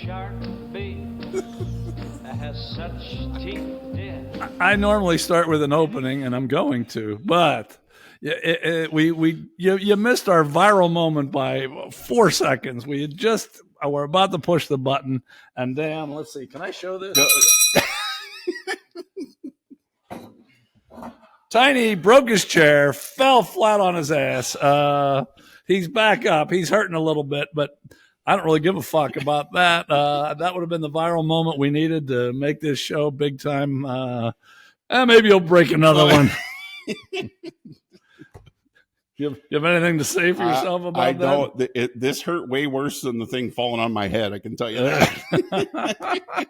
shark bait that has such teeth, dear. I normally start with an opening, and I'm going to, but you missed our viral moment by 4 seconds. We had just we're about to push the button, and damn, let's see. Can I show this? Tiny broke his chair, fell flat on his ass. He's back up. He's hurting a little bit, but I don't really give a fuck about that. That would have been the viral moment we needed to make this show big time. Maybe you'll break another one. You have anything to say for yourself about that? I don't. This hurt way worse than the thing falling on my head. I can tell you that.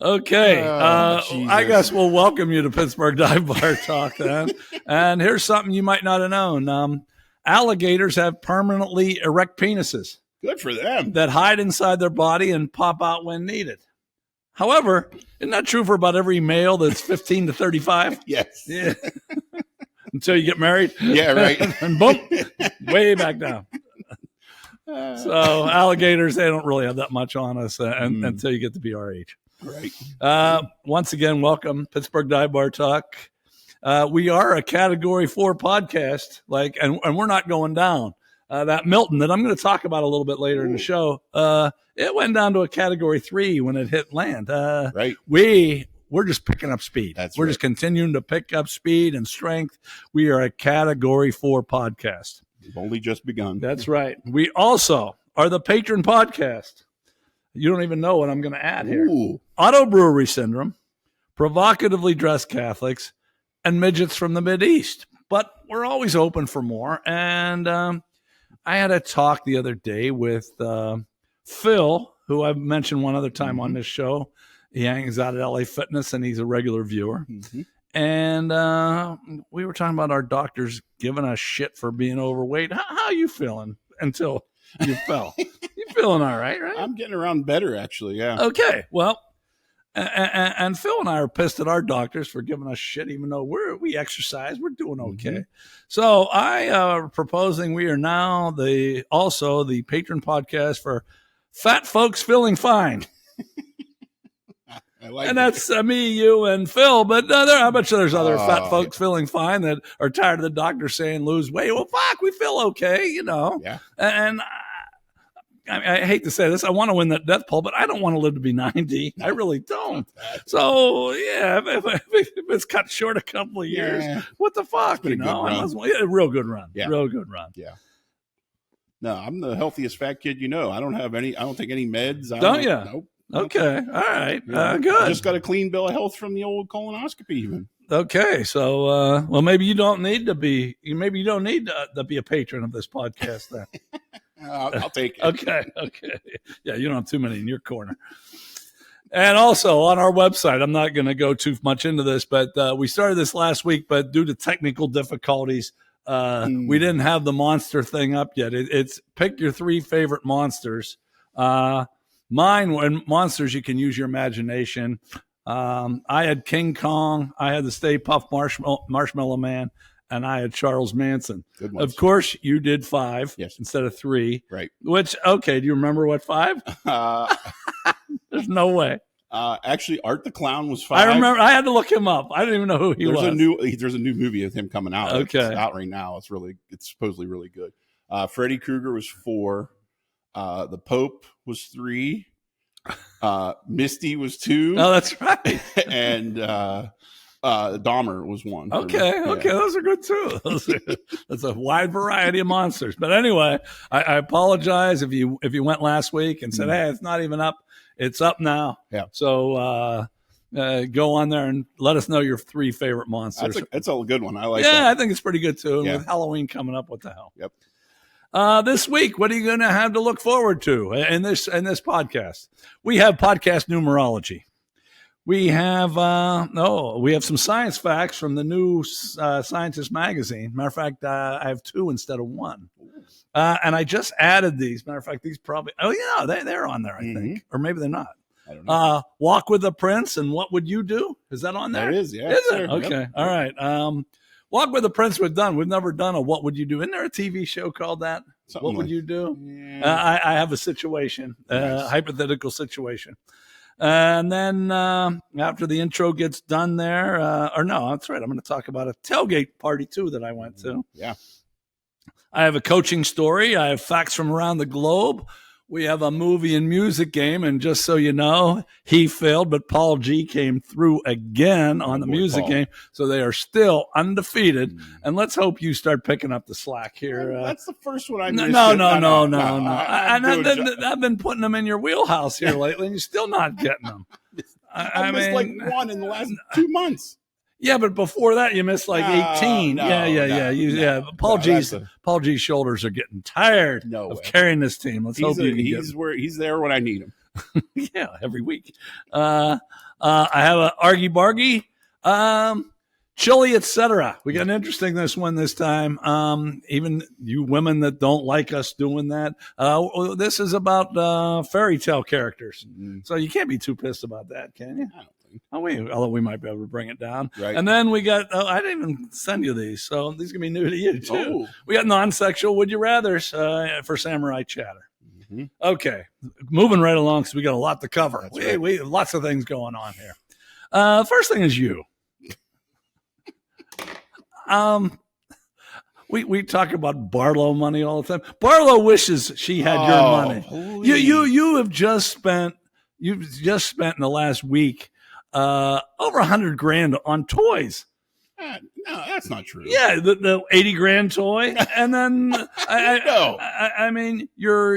Okay. I guess we'll welcome you to Pittsburgh Dive Bar Talk then. And here's something you might not have known. Alligators have permanently erect penises. Good for them. That hide inside their body and pop out when needed. However, isn't that true for about every male that's 15 to 35? Yes. Yeah. Until you get married. Yeah, right. And boom, way back down. So alligators, they don't really have that much on us until you get to be our age. Right. Once again, welcome Pittsburgh Dive Bar Talk. We are a Category 4 podcast, and we're not going down. That Milton that I'm going to talk about a little bit later in the show, it went down to a Category 3 when it hit land. Right. We're just picking up speed. We're just continuing to pick up speed and strength. We are a Category 4 podcast. We've only just begun. That's right. We also are the patron podcast. You don't even know what I'm going to add here. Ooh. Auto brewery syndrome, provocatively dressed Catholics, and midgets from the Mideast. But we're always open for more. And I had a talk the other day with Phil, who I've mentioned one other time on this show. He hangs out at LA Fitness, and he's a regular viewer. Mm-hmm. And we were talking about our doctors giving us shit for being overweight. How are you feeling until you fell? You feeling all right? I'm getting around better, actually, yeah. Okay, well, and Phil and I are pissed at our doctors for giving us shit, even though we exercise, we're doing okay. Mm-hmm. So I am proposing we are now also the patron podcast for fat folks feeling fine. And that's me, you, and Phil. But I bet you there's other fat folks feeling fine that are tired of the doctor saying lose weight. Well, fuck, we feel okay, Yeah. And I hate to say this. I want to win that death poll, but I don't want to live to be 90. I really don't. So, yeah, if it's cut short a couple of years, what the fuck? A real good run. Yeah. Real good run. Yeah. No, I'm the healthiest fat kid you know. I don't take any meds. Don't you? Nope. Okay. All right. Yeah. Good. I just got a clean bill of health from the old colonoscopy even. Okay. So, well, maybe you don't need to be a patron of this podcast then. I'll take it. Okay. Yeah, you don't have too many in your corner. And also on our website, I'm not going to go too much into this, but we started this last week, but due to technical difficulties, we didn't have the monster thing up yet. It's pick your 3 favorite monsters. Mine were monsters. You can use your imagination. I had King Kong. I had the Stay Puft Marshmallow Man. And I had Charles Manson. Good ones. Of course, you did 5 instead of 3. Right. Which, okay, do you remember what 5? There's no way. Actually, Art the Clown was 5. I remember. I had to look him up. I didn't even know who he was. There's a new movie of him coming out. Okay. It's out right now. It's supposedly really good. Freddy Krueger was 4. The Pope was 3. Misty was 2. Oh, that's right. And Dahmer was 1. Okay, those are good too. That's a wide variety of monsters. But anyway, I apologize if you went last week and said, "Hey, it's not even up. It's up now." Yeah. So go on there and let us know your 3 favorite monsters. That's a good one. I like. Yeah, that. I think it's pretty good too. Yeah. With Halloween coming up, what the hell? Yep. This week, what are you going to have to look forward to in this podcast? We have podcast numerology. We have some science facts from the new Scientist magazine. Matter of fact, I have 2 instead of 1. And I just added these. Matter of fact, these probably they're on there, I think, or maybe they're not. I don't know. Walk with the Prince and What Would You Do? Is that on there? That is, yeah. Is it? Okay. Yep. All right. Walk with the Prince we've done. We've never done a What Would You Do? Isn't there a TV show called that? Something What would like- you do? Yeah. I have a situation, Nice. hypothetical situation. And then after the intro gets done there, or no, that's right. I'm going to talk about a tailgate party too that I went to. Yeah. I have a coaching story. I have facts from around the globe. We have a movie and music game. And just so you know, he failed, but Paul G came through again on the boy, music Paul. game. So they are still undefeated. And let's hope you start picking up the slack here. That's the first one I No, missed. no, it. no, no, no, I'm doing I've been putting them in your wheelhouse here lately, and you're still not getting them. I missed like one in the last 2 months. Yeah, but before that, you missed like 18. No, Yeah. Paul that's G's shoulders are getting tired No of way. carrying this team. Let's hope you can get he's there when I need him. yeah, every week. I have a argy bargy, chili, etc. We got an interesting this time. Even you women that don't like us doing that. This is about fairy tale characters, so you can't be too pissed about that, can you? I don't think. Although we might be able to bring it down. Right. And then we got. I didn't even send you these, so these can be new to you too. Oh. We got non-sexual would you rather's for Samurai Chatter. Mhm. Okay, moving right along because we got a lot to cover. That's We, right. we lots of things going on here. First thing is you. We talk about Barlow money all the time. Barlow wishes she had your money. please. You've just spent in the last week over $100,000 on toys. No, that's not true. Yeah, the $80,000 toy, and then No. I mean your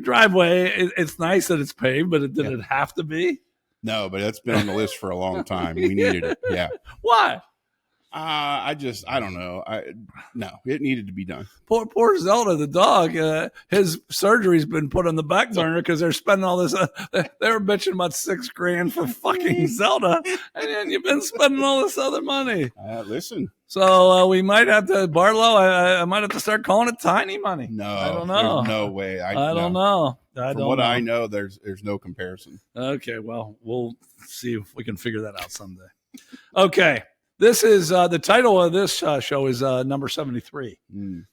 driveway. It's nice that it's paved, but did it have to be? No, but that's been on the list for a long time. We needed it. Yeah. Why? I don't know. No, it needed to be done. Poor Zelda, the dog. His surgery's been put on the back burner because they're spending all this. They were bitching about $6,000 for fucking Zelda, and then you've been spending all this other money. Listen, So we might have to Barlow. I might have to start calling it tiny money. no, I don't know. there's no way. I don't know. From what I know, there's no comparison. Okay, well, we'll see if we can figure that out someday. Okay, this is the title of this show is number 73.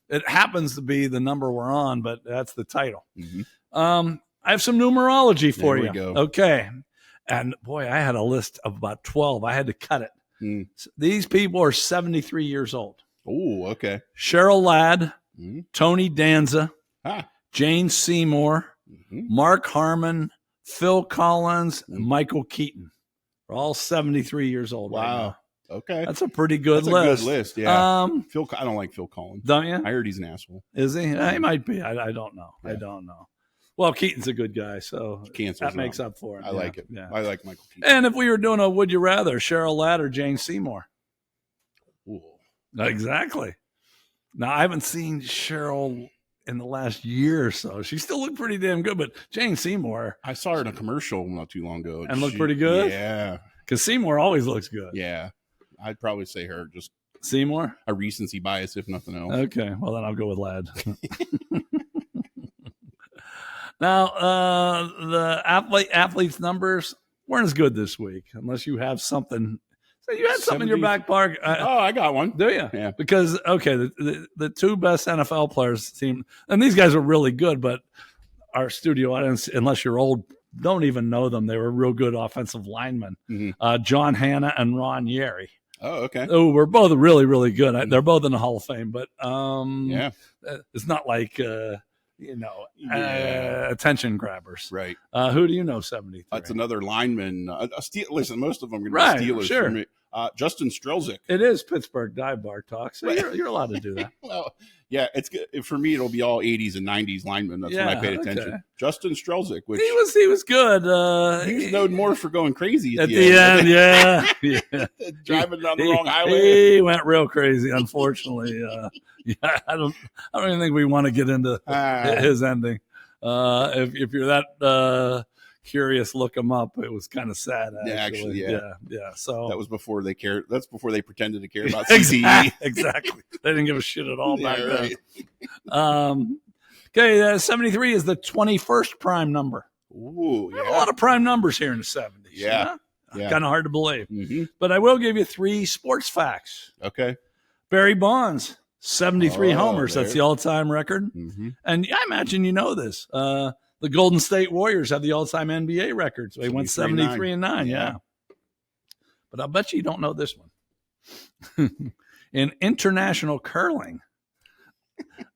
It happens to be the number we're on, but that's the title. I have some numerology for There we you. go. Okay, and boy, I had a list of about 12. I had to cut it. These people are 73 years old. Oh, okay. Cheryl Ladd, Mhm. Tony Danza, Ah. Jane Seymour, Mark Harmon, Phil Collins, and Michael Keaton. They're all 73 years old. Right Wow. now. Okay. That's a pretty good That's list. a good list. Yeah. I don't like Phil Collins. don't you? I heard he's an asshole. Is he? He might be. I don't know. Yeah. I don't know. Well, Keaton's a good guy, so Cancels that it makes out. up for it. I like it. Yeah. I like Michael Keaton. And if we were doing a Would You Rather, Cheryl Ladd or Jane Seymour? Ooh. Exactly. Now, I haven't seen Cheryl in the last year or so. She still looked pretty damn good, but Jane Seymour, I saw her in a commercial not too long ago. And looked pretty good? Yeah. because Seymour always looks good. Yeah. I'd probably say her, just Seymour? a recency bias, if nothing else. Okay, well, then I'll go with Ladd. Now, the athletes' numbers weren't as good this week, unless you have something. So you had something in your 70. back pocket. Oh, I got one. Do you? Yeah. Because, okay, the two best NFL players seem, and these guys are really good, but our studio audience, unless you're old, don't even know them. They were real good offensive linemen. Mhm. John Hanna and Ron Yeri. Oh, okay. Oh, we're both really, really good. They're both in the Hall of Fame, but Yeah. it's not like, attention grabbers. Right. Who do you know, 73? That's another lineman. Listen, most of them are going Right, to be Steelers sure. for me. Justin Strelzik. It is Pittsburgh Dive Bar Talk, so you're allowed to do that. Well, yeah, it's good. For me, it'll be all 80s and 90s linemen. That's when I Yeah, paid attention. okay. Justin Strelzik, which He was good. he was known more for going crazy At the end, yeah. driving down the wrong highway. He went real crazy, unfortunately. I don't even think we want to get into his ending. If you're that curious, look him up. It was kind of sad. Actually. Yeah. So That was before they cared. That's before they pretended to care about CCE. exactly. They didn't give a shit at all back Yeah, then. right. Okay, 73 is the 21st prime number. Ooh, We have a lot of prime numbers here in the 70s. Yeah. Yeah. Kind of hard to believe. Mm-hmm. But I will give you 3 sports facts. Okay. Barry Bonds, 73 homers. there. That's the all-time record. Mm-hmm. And I imagine you know this. The Golden State Warriors have the all-time NBA record. So they went 73-9. Yeah. But I'll bet you don't know this one. In international curling,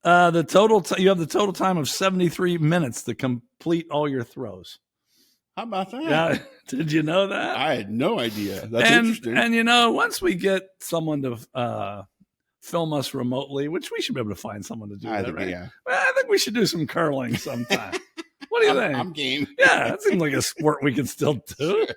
you have the total time of 73 minutes to complete all your throws. How about that? Yeah, did you know that? I had no idea. That's interesting. And once we get someone to film us remotely, which we should be able to find someone to do that, right? Yeah. Well, I think we should do some curling sometime. What do you think? I'm game. Yeah, that seems like a sport we can still do.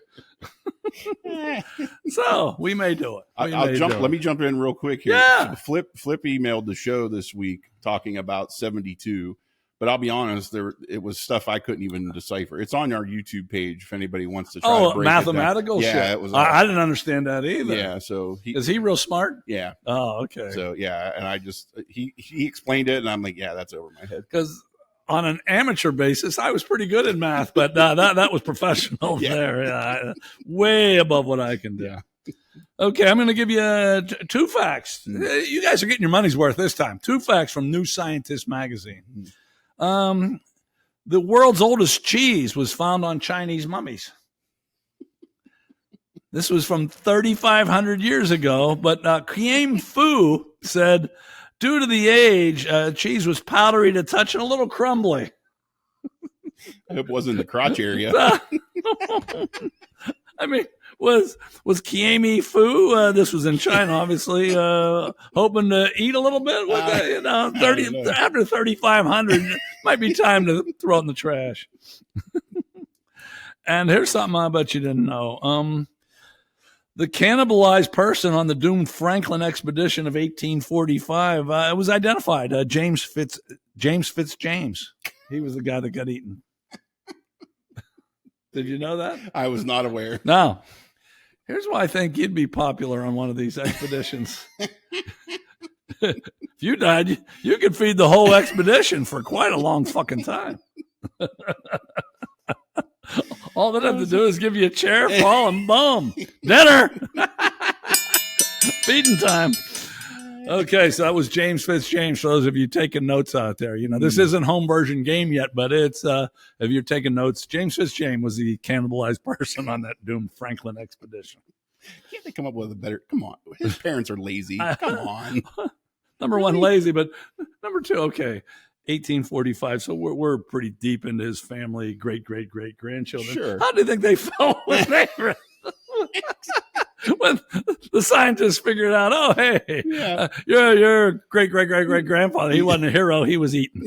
So we may do it. Let me jump in real quick here. Yeah. Flip emailed the show this week talking about 72, but I'll be honest, it was stuff I couldn't even decipher. It's on our YouTube page if anybody wants to try to break mathematical it down. shit. Yeah, it was. I didn't understand that either. Yeah, so is he real smart? Yeah. Oh, okay. So yeah, and I just he explained it, and I'm like, yeah, that's over my head. Because on an amateur basis, I was pretty good at math, but that was professional there. Yeah, way above what I can do. Yeah. Okay, I'm going to give you 2 facts. You guys are getting your money's worth this time. 2 facts from New Scientist magazine. The world's oldest cheese was found on Chinese mummies. This was from 3,500 years ago, but Qian Fu said, due to the age, cheese was powdery to touch and a little crumbly. I hope it wasn't the crotch area. I mean, was Qian Fu, this was in China, obviously, hoping to eat a little bit with it? After 3,500, might be time to throw it in the trash. And here's something I bet you didn't know. The cannibalized person on the doomed Franklin expedition of 1845 was identified. James Fitzjames. He was the guy that got eaten. Did you know that? I was not aware. No. Here's why I think you'd be popular on one of these expeditions. If you died, you could feed the whole expedition for quite a long fucking time. All they have to do is give you a chair, fall, and boom, dinner. Feeding time. Okay, so that was James Fitzjames. For those of you taking notes out there, this isn't home version game yet, but it's if you're taking notes, James Fitzjames was the cannibalized person on that doomed Franklin expedition. Can't they come up with a better? Come on, his parents are lazy. Come on. Number 1, lazy, but number 2, okay. 1845. So we're pretty deep into his family, great grandchildren. Sure. How do you think they felt when they were? When the scientists figured out, oh, hey, your great grandfather, he wasn't a hero, he was eaten.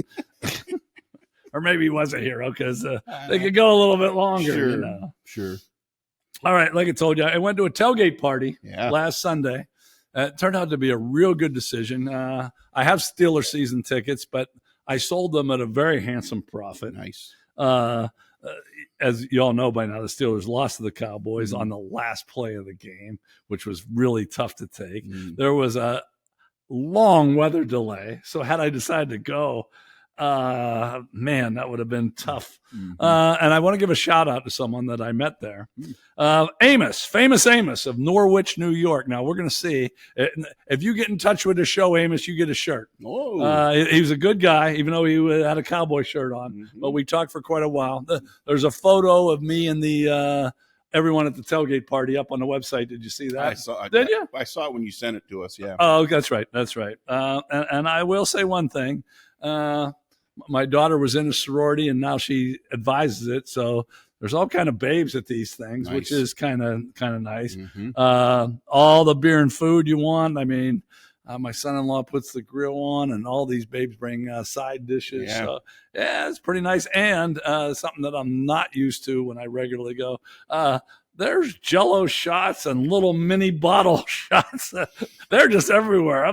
Or maybe he was a hero because they could go a little bit longer. Sure. All right, like I told you, I went to a tailgate party last Sunday. It turned out to be a real good decision. I have Steelers season tickets, but I sold them at a very handsome profit. Nice. As you all know by now, the Steelers lost to the Cowboys on the last play of the game, which was really tough to take. There was a long weather delay. So had I decided to go, man, that would have been tough. And I want to give a shout out to someone that I met there. Famous Amos of Norwich, New York. Now we're going to see if you get in touch with the show, Amos, you get a shirt. He was a good guy, even though he had a cowboy shirt on, but we talked for quite a while. There's a photo of me and the, everyone at the tailgate party up on the website. Did you see that? Did you? I saw it when you sent it to us. Yeah. Oh, that's right. And I will say one thing. My daughter was in a sorority and now she advises it. So there's all kind of babes at these things, which is kind of nice. All the beer and food you want. I mean, my son-in-law puts the grill on and all these babes bring side dishes. Yeah. So it's pretty nice. And something that I'm not used to when I regularly go, there's Jell-O shots and little mini bottle shots. They're just everywhere.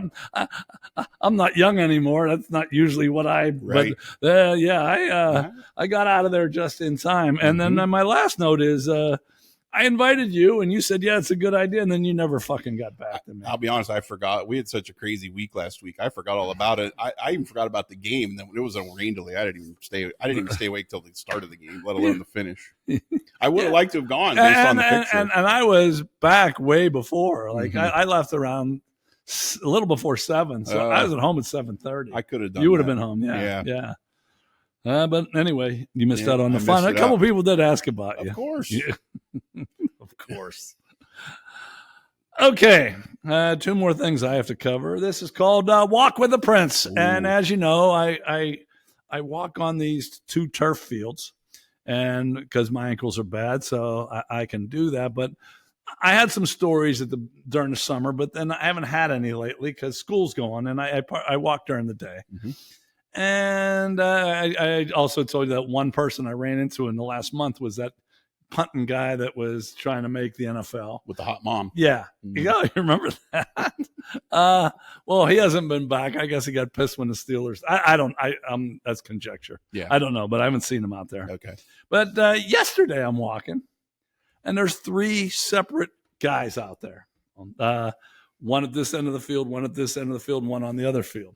I'm not young anymore. That's not usually what I. Right. But I got out of there just in time. And then my last note is I invited you, and you said, yeah, it's a good idea, and then you never fucking got back to me. I'll be honest, I forgot. We had such a crazy week last week. I forgot all about it. I even forgot about the game. Then it was a rain delay. I didn't even stay awake till the start of the game, let alone the finish. I would have liked to have gone based on the picture. And I was back way before. Like I left around a little before 7, so I was at home at 7:30. I could have done. You would have been home, yeah. But anyway, you missed out on the fun. A couple people did ask about you. Of course. Yeah. Of course. Okay. 2 more things I have to cover. This is called Walk with the Prince. Ooh. And as you know, I walk on these 2 turf fields, and because my ankles are bad, so I can do that. But I had some stories during the summer, but then I haven't had any lately because school's going, and I walk during the day. Mm-hmm. And I also told you that one person I ran into in the last month was that punting guy that was trying to make the NFL with the hot mom. Yeah. Mm-hmm. Yeah, you remember that? Well, he hasn't been back. I guess he got pissed when the Steelers. That's conjecture. Yeah, I don't know, but I haven't seen him out there. Okay. But yesterday I'm walking, and there's 3 separate guys out there. One at this end of the field, one at this end of the field, and one on the other field.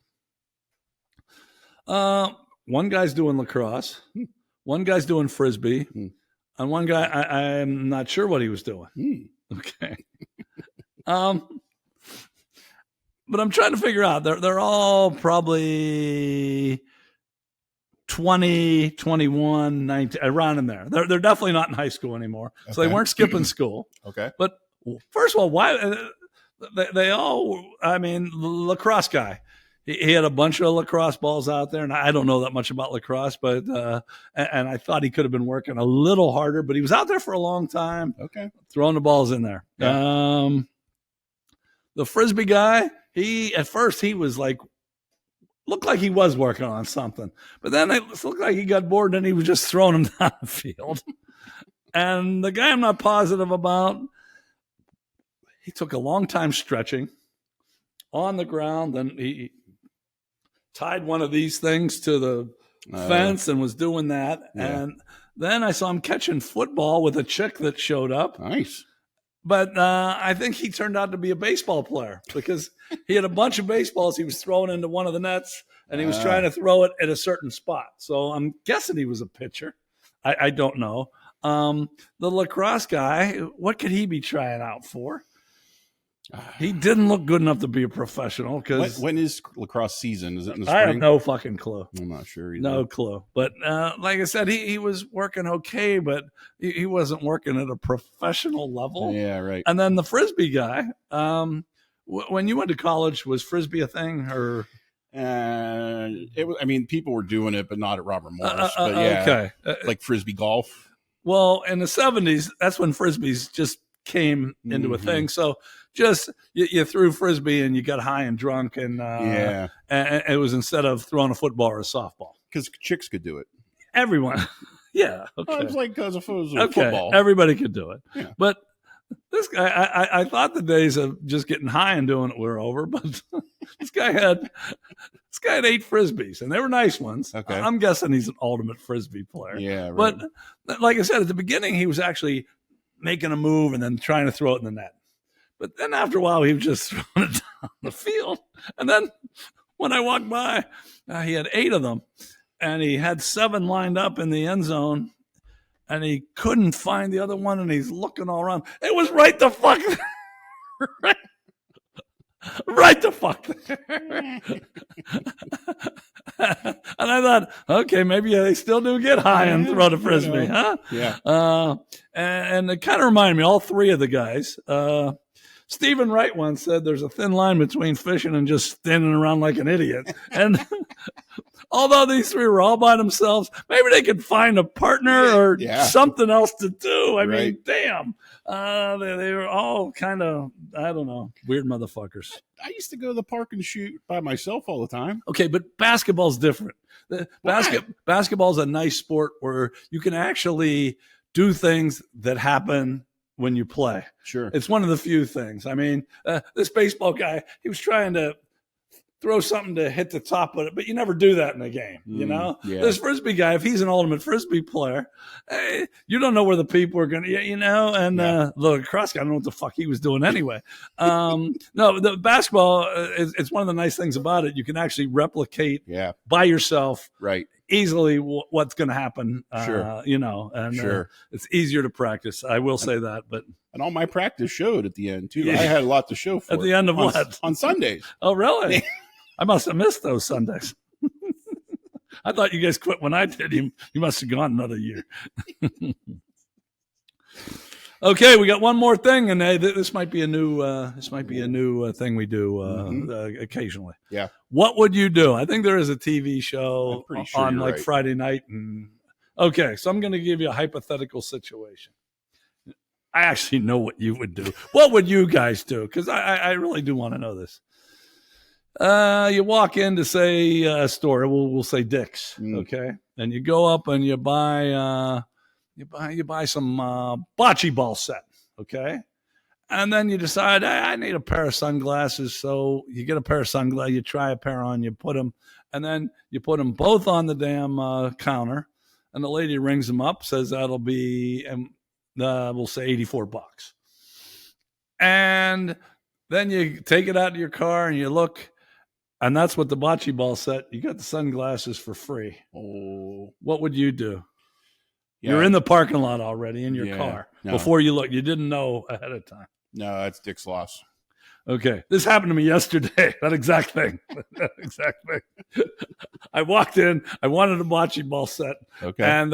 One guy's doing lacrosse, one guy's doing frisbee, and one guy I'm not sure what he was doing. Okay. But I'm trying to figure out. They're all probably 20, 21, 19, around in there. They're definitely not in high school anymore, so they weren't skipping school. Okay. But first of all, why they all? I mean, lacrosse guy. He had a bunch of lacrosse balls out there, and I don't know that much about lacrosse, but and I thought he could have been working a little harder, but he was out there for a long time. Okay, throwing the balls in there. Yeah. The frisbee guy, at first he was like, looked like he was working on something, but then it looked like he got bored, and he was just throwing them down the field. And the guy I'm not positive about, he took a long time stretching on the ground, then he tied one of these things to the fence and was doing that. Yeah. And then I saw him catching football with a chick that showed up. Nice. But I think he turned out to be a baseball player because he had a bunch of baseballs he was throwing into one of the nets, and he was trying to throw it at a certain spot. So I'm guessing he was a pitcher. I don't know. The lacrosse guy, what could he be trying out for? He didn't look good enough to be a professional. Because when is lacrosse season? Is it in the spring? I have no fucking clue. I'm not sure either. No clue. But like I said, he was working okay, but he wasn't working at a professional level. Yeah, right. And then the frisbee guy, when you went to college, was frisbee a thing or? It was. I mean, people were doing it, but not at Robert Morris. But yeah, okay. Like frisbee golf. Well, in the 70s, that's when frisbees just came into a thing. So just you threw frisbee and you got high and drunk, and and it was instead of throwing a football or a softball, because chicks could do it. Everyone, yeah. Okay. It was like because of football. Everybody could do it. Yeah. But this guy, I thought the days of just getting high and doing it were over, but this guy had 8 frisbees, and they were nice ones. Okay. I'm guessing he's an ultimate frisbee player. Yeah, right. But like I said at the beginning, he was actually making a move and then trying to throw it in the net. But then after a while, he was just throwing it down the field. And then when I walked by, he had 8 of them, and he had 7 lined up in the end zone, and he couldn't find the other one, and he's looking all around. It was right the fuck there. Right the fuck there. And I thought, okay, maybe they still do get high and throw the frisbee, huh? Yeah. And it kind of reminded me, all 3 of the guys. Stephen Wright once said there's a thin line between fishing and just standing around like an idiot. And although these 3 were all by themselves, maybe they could find a partner or something else to do. I mean, damn. They were all kind of, I don't know, weird motherfuckers. I used to go to the park and shoot by myself all the time. Okay, but basketball's different. Basketball's a nice sport where you can actually do things that happen when you play. Sure. It's one of the few things. I mean, this baseball guy, he was trying to throw something to hit the top of it, but you never do that in a game, you know? Yeah. This Frisbee guy, if he's an ultimate Frisbee player, you don't know where the people are going to, you know? And the lacrosse guy, I don't know what the fuck he was doing anyway. No, the basketball, it's one of the nice things about it. You can actually replicate by yourself easily what's going to happen, you know, and it's easier to practice. I will say that, but. And all my practice showed at the end, too. I had a lot to show for at the end of what? On Sundays. Oh, really? I must have missed those Sundays. I thought you guys quit when I did. You must have gone another year. Okay, we got one more thing, and this might be a new thing we do occasionally. Yeah. What would you do? I think there is a TV show on like Friday night. Okay, so I'm going to give you a hypothetical situation. I actually know what you would do. What would you guys do? Because I really do want to know this. You walk into, say, a store. We'll say Dick's, okay? And you go up and you buy some bocce ball set, okay? And then you decide, I need a pair of sunglasses. So you get a pair of sunglasses. You try a pair on. You put them, and then you put them both on the damn counter. And the lady rings them up, says that'll be we'll say $84. And then you take it out of your car and you look, and that's what the bocce ball set. You got the sunglasses for free. Oh, what would you do? Yeah. You're in the parking lot already in your car. No. Before you look, you didn't know ahead of time. No, that's Dick's loss. Okay. This happened to me yesterday. That exact thing. I walked in. I wanted a bocce ball set. Okay. And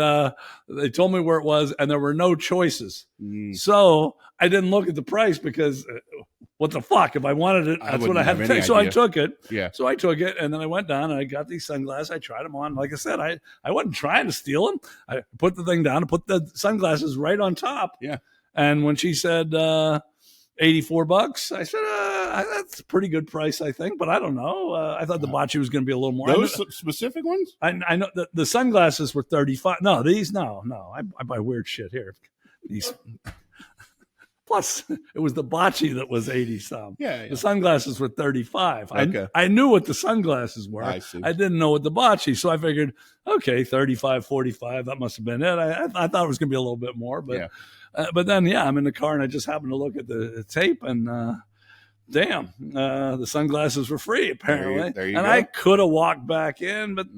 they told me where it was, and there were no choices. So I didn't look at the price because what the fuck? If I wanted it, that's what I had to take. So I took it. Yeah. So I took it, and then I went down, and I got these sunglasses. I tried them on. Like I said, I wasn't trying to steal them. I put the thing down and put the sunglasses right on top. Yeah. And when she said $84, I said, that's a pretty good price, I think, but I don't know. I thought the bocce was going to be a little more. Those specific ones? I know the sunglasses were $35. No, these, no. I buy weird shit here. These. Plus, it was the bocce that was 80-some. Yeah. The sunglasses were $35. Okay. I knew what the sunglasses were. I see. I didn't know what the bocce, so I figured, okay, $35, $45, that must have been it. I thought it was going to be a little bit more, but. Yeah. But then, I'm in the car and I just happened to look at the tape and, damn, the sunglasses were free apparently. There you go. I could have walked back in, but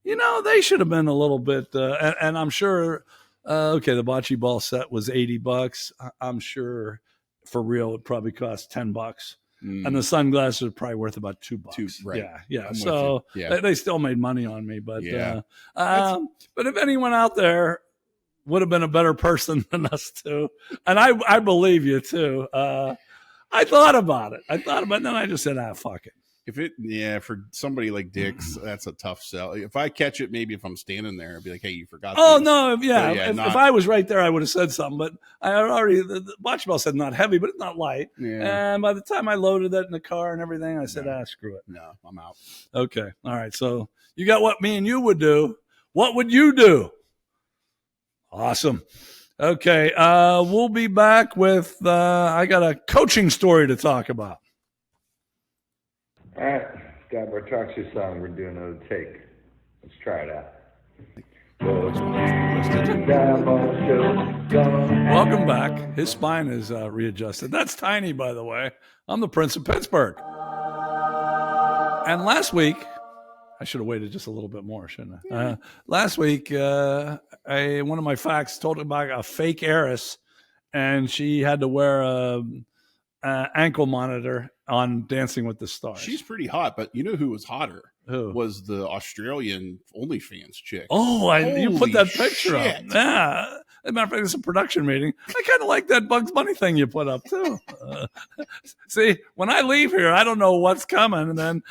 they should have been a little bit, and I'm sure, the bocce ball set was $80. I'm sure for real, it probably cost $10. And the sunglasses are probably worth about $2. Right. Yeah. So they still made money on me, but, but if anyone out there would have been a better person than us two. And I believe you too. I thought about it. And then I just said, fuck it. For somebody like Dick's, that's a tough sell. If I catch it, maybe if I'm standing there, I'd be like, hey, you forgot. Oh, these. No. Yeah. If I was right there, I would have said something, but I already, the bocce ball said not heavy, but it's not light. Yeah. And by the time I loaded that in the car and everything, I said, screw it. No, I'm out. Okay. All right. So you got what me and you would do. What would you do? Awesome. Okay. We'll be back with, I got a coaching story to talk about. All right. Got our talk show song. We're doing another take. Let's try it out. Welcome back. His spine is readjusted. That's Tiny, by the way. I'm the Prince of Pittsburgh. And last week, I should have waited just a little bit more, shouldn't I? Last week, one of my facts told about a fake heiress, and she had to wear a ankle monitor on Dancing with the Stars. She's pretty hot, but you know who was hotter? Who? Was the Australian OnlyFans chick. Oh, you put that picture up. Yeah. As a matter of fact, it's a production meeting. I kind of like that Bugs Bunny thing you put up, too. See, when I leave here, I don't know what's coming. And then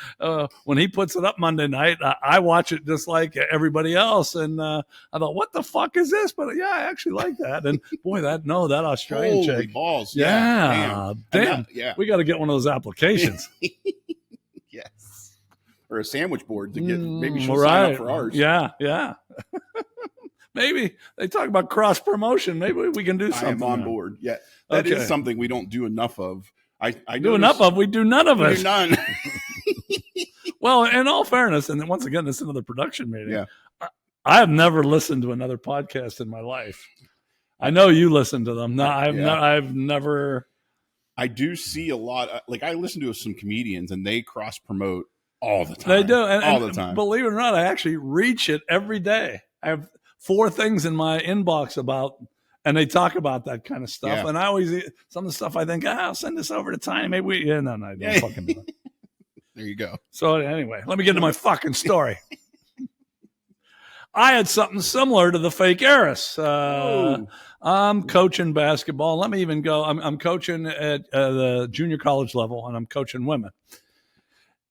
when he puts it up Monday night, I watch it just like everybody else. And I thought, what the fuck is this? But yeah, I actually like that. And boy, that Australian Holy chick. Balls. Yeah. Damn. We got to get one of those applications. Yes. Or a sandwich board to get, maybe she'll sign up for ours. Yeah. Maybe they talk about cross promotion. Maybe we can do something. I am on board. Yeah, that is something we don't do enough of. I do enough of. We do none of it. We do none. Well, in all fairness, and once again, this is another production meeting. Yeah. I have never listened to another podcast in my life. I know you listen to them. No, I've never. I do see a lot. Like I listen to some comedians, and they cross promote all the time. They do, all the time. Believe it or not, I actually reach it every day. I have 4 things in my inbox about, and they talk about that kind of stuff. Yeah. And I always some of the stuff I think, I'll send this over to Tiny. Maybe we. Yeah, no, I don't fucking do it. There you go. So anyway, let me get to my fucking story. I had something similar to the fake heiress. I'm coaching basketball. Let me even go. I'm coaching at the junior college level, and I'm coaching women.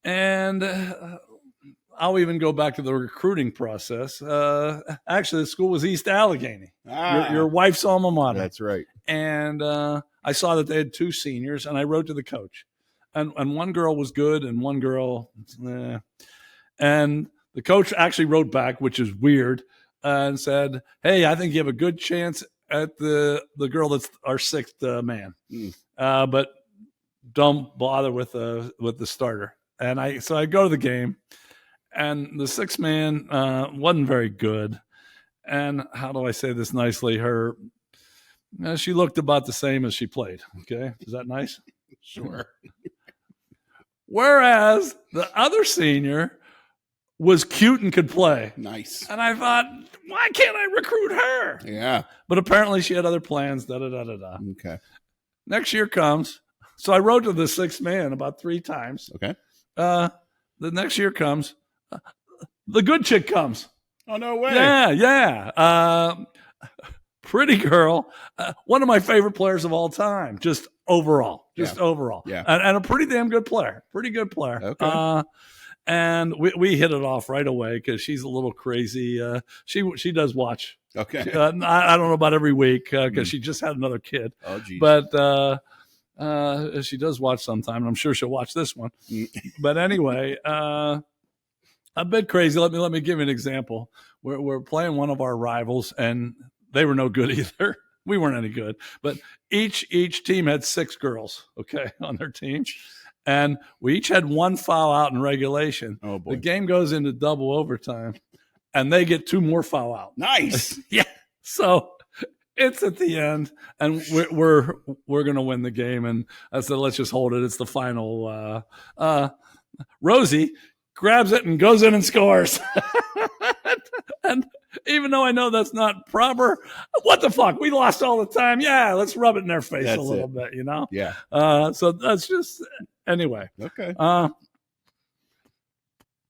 And I'll even go back to the recruiting process. Actually, the school was East Allegheny, your wife's alma mater. That's right. And I saw that they had 2 seniors, and I wrote to the coach. And one girl was good, and one girl, And the coach actually wrote back, which is weird, and said, "Hey, I think you have a good chance at the girl that's our 6th man, but don't bother with the starter." And I go to the game, and the 6th man wasn't very good. And how do I say this nicely? She looked about the same as she played. Okay, is that nice? Sure. Whereas the other senior was cute and could play. Nice. And I thought, why can't I recruit her? Yeah. But apparently she had other plans, da-da-da-da-da. Okay. Next year comes. So I wrote to the 6th man about 3 times. Okay. The next year comes. The good chick comes. Oh, no way. Yeah. Pretty girl. One of my favorite players of all time. Just overall. Yeah. And a pretty damn good player. Pretty good player. Okay. And we hit it off right away because she's a little crazy. She does watch. Okay. I don't know about every week because she just had another kid. Oh, geez. But she does watch sometime. And I'm sure she'll watch this one. But anyway, a bit crazy. Let me give you an example. We're playing one of our rivals, and they were no good either. We weren't any good. But each team had 6 girls, okay, on their team. And we each had 1 foul out in regulation. Oh, boy. The game goes into double overtime, and they get 2 more foul out. Nice. Yeah. So it's at the end, and we're going to win the game. And I said, let's just hold it. It's the final. Rosie grabs it and goes in and scores. And even though I know that's not proper, what the fuck? We lost all the time. Yeah, let's rub it in their face a little bit, you know? Yeah. So that's just, anyway. Okay.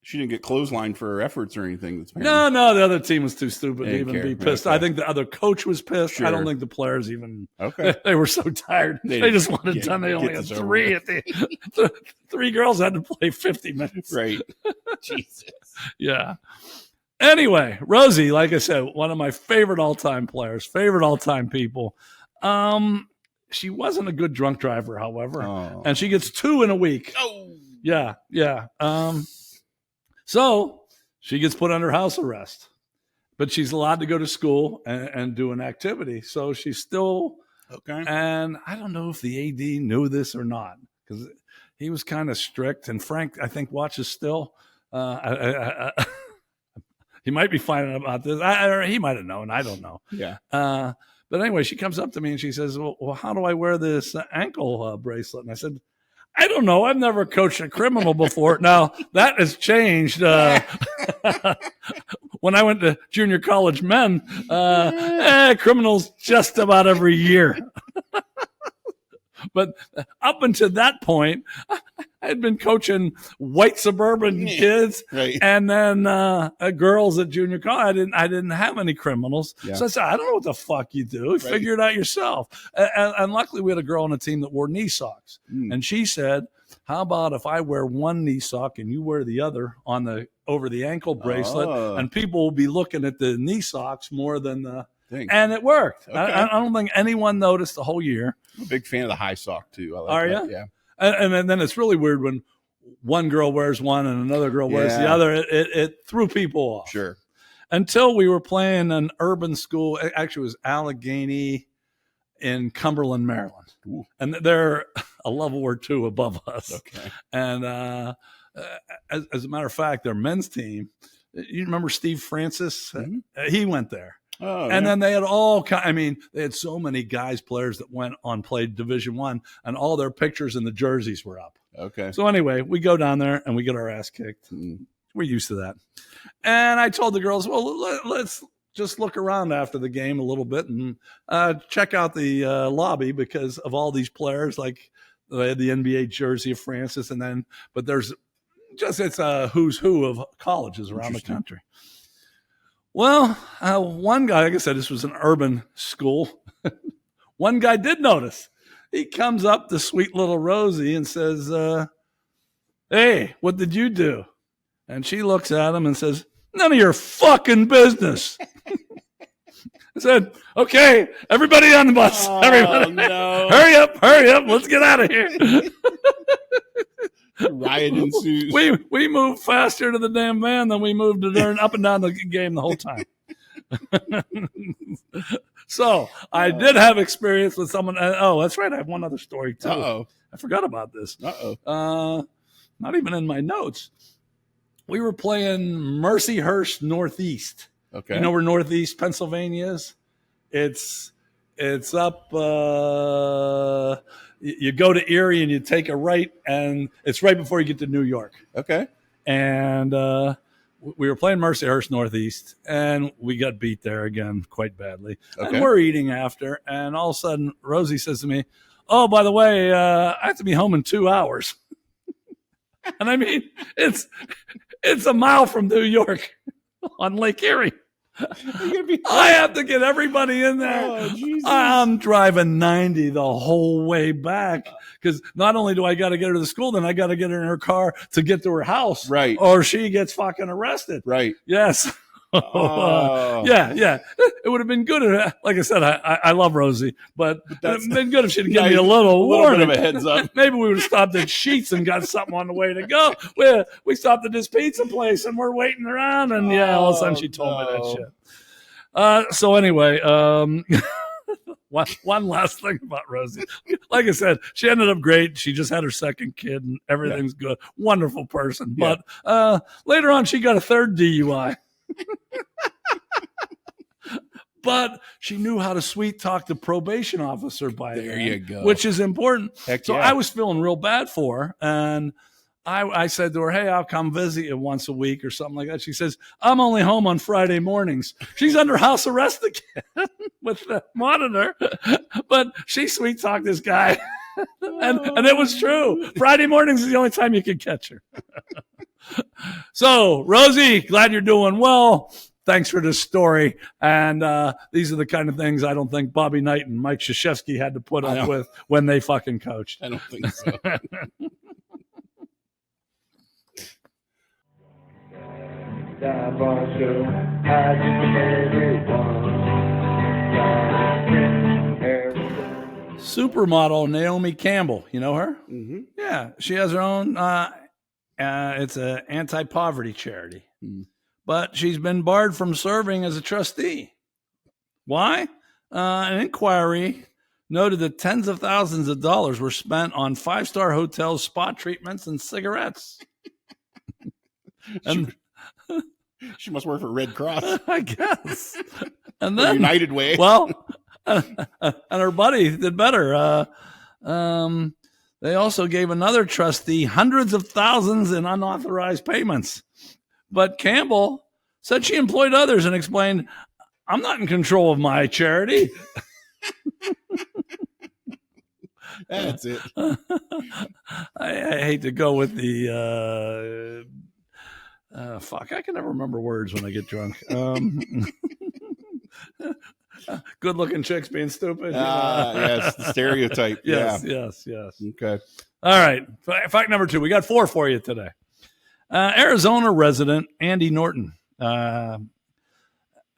She didn't get clotheslined for her efforts or anything. No, the other team was too stupid to even be pissed. Okay. I think the other coach was pissed. Sure. I don't think the players even. Okay. They were so tired. They just wanted it done. They only had 3 at the 3 girls had to play 50 minutes. Right. Jesus. Yeah. Anyway, Rosie, like I said, one of my favorite all-time players, favorite all-time people. She wasn't a good drunk driver, however, and she gets 2 in a week. Oh. Yeah. So she gets put under house arrest, but she's allowed to go to school and do an activity. So she's still okay. And I don't know if the AD knew this or not because he was kind of strict. And Frank, I think, watches still. He might be finding out about this. Or he might have known. I don't know. Yeah. But anyway, she comes up to me and she says, well, how do I wear this ankle bracelet? And I said, I don't know. I've never coached a criminal before. Now, that has changed. When I went to junior college men, criminals just about every year. But up until that point, I had been coaching white suburban kids, right. And then girls at junior college. I didn't have any criminals, so I said, I don't know what the fuck you do. Right. Figure it out yourself. And luckily, we had a girl on the team that wore knee socks, and she said, "How about if I wear one knee sock and you wear the other on the over the ankle bracelet, and people will be looking at the knee socks more than the." And it worked. Okay. I don't think anyone noticed the whole year. I'm a big fan of the high sock too. I like Are that. you? Yeah. And then it's really weird when one girl wears one and another girl wears the other. It threw people off. Sure. Until we were playing an urban school. Actually, it was Allegheny in Cumberland, Maryland. Ooh. And they're a level or 2 above us. Okay. And as a matter of fact, their men's team, you remember Steve Francis? He went there. Oh, and then they had they had so many players that went on, played Division I, and all their pictures and the jerseys were up. Okay. So anyway, we go down there and we get our ass kicked. We're used to that. And I told the girls, well, let's just look around after the game a little bit and check out the lobby because of all these players. Like they had the NBA jersey of Francis, but there's it's a who's who of colleges around the country. Well, one guy, like I said, this was an urban school. One guy did notice. He comes up to sweet little Rosie and says, hey, what did you do? And she looks at him and says, none of your fucking business. I said, okay, everybody on the bus. Oh, everybody. No. Hurry up. Let's get out of here. Riot ensues. We moved faster to the damn van than we moved to turn up and down the game the whole time. So I did have experience with someone. Oh, that's right. I have one other story too. Uh-oh. I forgot about this. Uh-oh. Not even in my notes. We were playing Mercyhurst Northeast. Okay. You know where Northeast Pennsylvania is? It's up. You go to Erie and you take a right, and it's right before you get to New York. Okay. And we were playing Mercyhurst Northeast, and we got beat there again quite badly. Okay. And we're eating after, and all of a sudden, Rosie says to me, oh, by the way, I have to be home in 2 hours. And I mean, it's a mile from New York on Lake Erie. I have to get everybody in there. Oh, Jesus. I'm driving 90 the whole way back because not only do I got to get her to the school, then I got to get her in her car to get to her house. Right. Or she gets fucking arrested. Right. Yes. Oh. Yeah. It would have been good. Like I said, I love Rosie, but it would have been good if she'd given me a little warning. Bit of a heads up. Maybe we would have stopped at Sheets and got something on the way to go. We stopped at this pizza place and we're waiting around, and all of a sudden she told me that shit. So anyway, one last thing about Rosie. Like I said, she ended up great. She just had her second kid and everything's good. Wonderful person. Yeah. But later on, she got a third DUI. But she knew how to sweet talk the probation officer by There then, you go. which is important. Heck So yeah. I was feeling real bad for her, and I said to her, hey, I'll come visit you once a week or something like that. She says, I'm only home on Friday mornings. She's under house arrest again with the monitor, but she sweet talked this guy. And it was true. Friday mornings is the only time you can catch her. So, Rosie, glad you're doing well. Thanks for this story. And these are the kind of things I don't think Bobby Knight and Mike Krzyzewski had to put up with when they fucking coached. I don't think so. Supermodel Naomi Campbell. You know her? Mm-hmm. Yeah. She has her own, it's an anti-poverty charity. Mm. But she's been barred from serving as a trustee. Why? An inquiry noted that tens of thousands of dollars were spent on five-star hotels, spa treatments, and cigarettes. And She must work for Red Cross. I guess. And Or then United Way. Well, and her buddy did better. They also gave another trustee hundreds of thousands in unauthorized payments. But Campbell said she employed others and explained, I'm not in control of my charity. That's it. I hate to go with the fuck. I can never remember words when I get drunk. Good-looking chicks being stupid. Yes, the stereotype. Yes. Okay. All right. Fact number 2. We got 4 for you today. Arizona resident Andy Norton.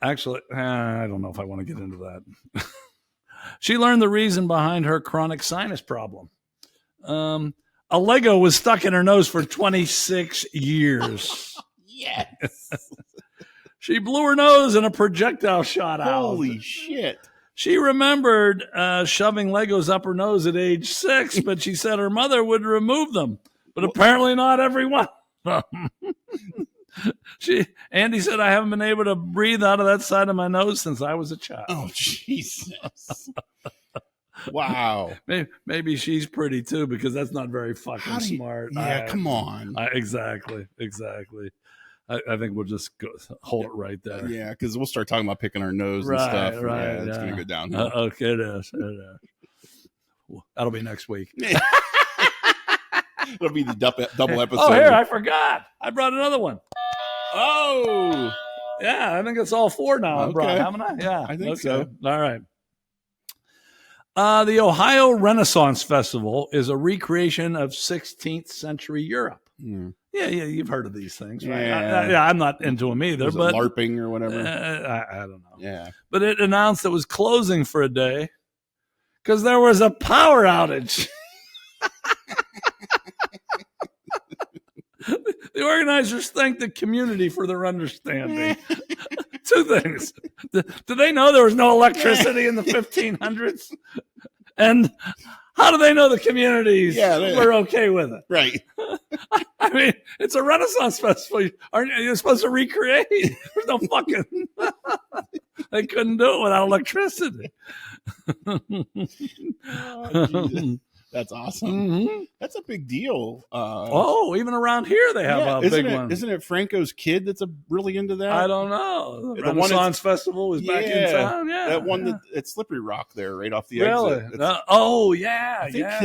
Actually, I don't know if I want to get into that. She learned the reason behind her chronic sinus problem. A Lego was stuck in her nose for 26 years. Yes. She blew her nose and a projectile shot out. Holy shit. She remembered shoving Legos up her nose at age 6, but she said her mother would remove them. But apparently not everyone. Andy said, I haven't been able to breathe out of that side of my nose since I was a child. Oh, Jesus. Wow. Maybe she's pretty too, because that's not very fucking smart. Yeah, come on. Exactly. I think we'll just hold it right there. Yeah, because we'll start talking about picking our nose and stuff. Right. Yeah, it's going to go downhill. Okay, it is. That'll be next week. It'll be the double episode. Oh, here, I forgot. I brought another one. Oh. Yeah, I think it's all four now. I brought, haven't I? Yeah. I think so. All right. The Ohio Renaissance Festival is a recreation of 16th century Europe. Mm. Yeah, you've heard of these things, right? Yeah. I'm not into them either. Was but it LARPing or whatever? I don't know. Yeah. But it announced it was closing for a day because there was a power outage. The organizers thank the community for their understanding. Two things. Do they know there was no electricity in the 1500s? And how do they know the communities were okay with it? Right. I mean, it's a Renaissance festival. Aren't you supposed to recreate? There's no fucking... They couldn't do it without electricity. Oh, that's awesome. Mm-hmm. That's a big deal. Even around here they have a big one. Isn't it Franco's kid that's really into that? I don't know. The Renaissance Festival was back in town. Yeah, that one at Slippery Rock there, right off the exit.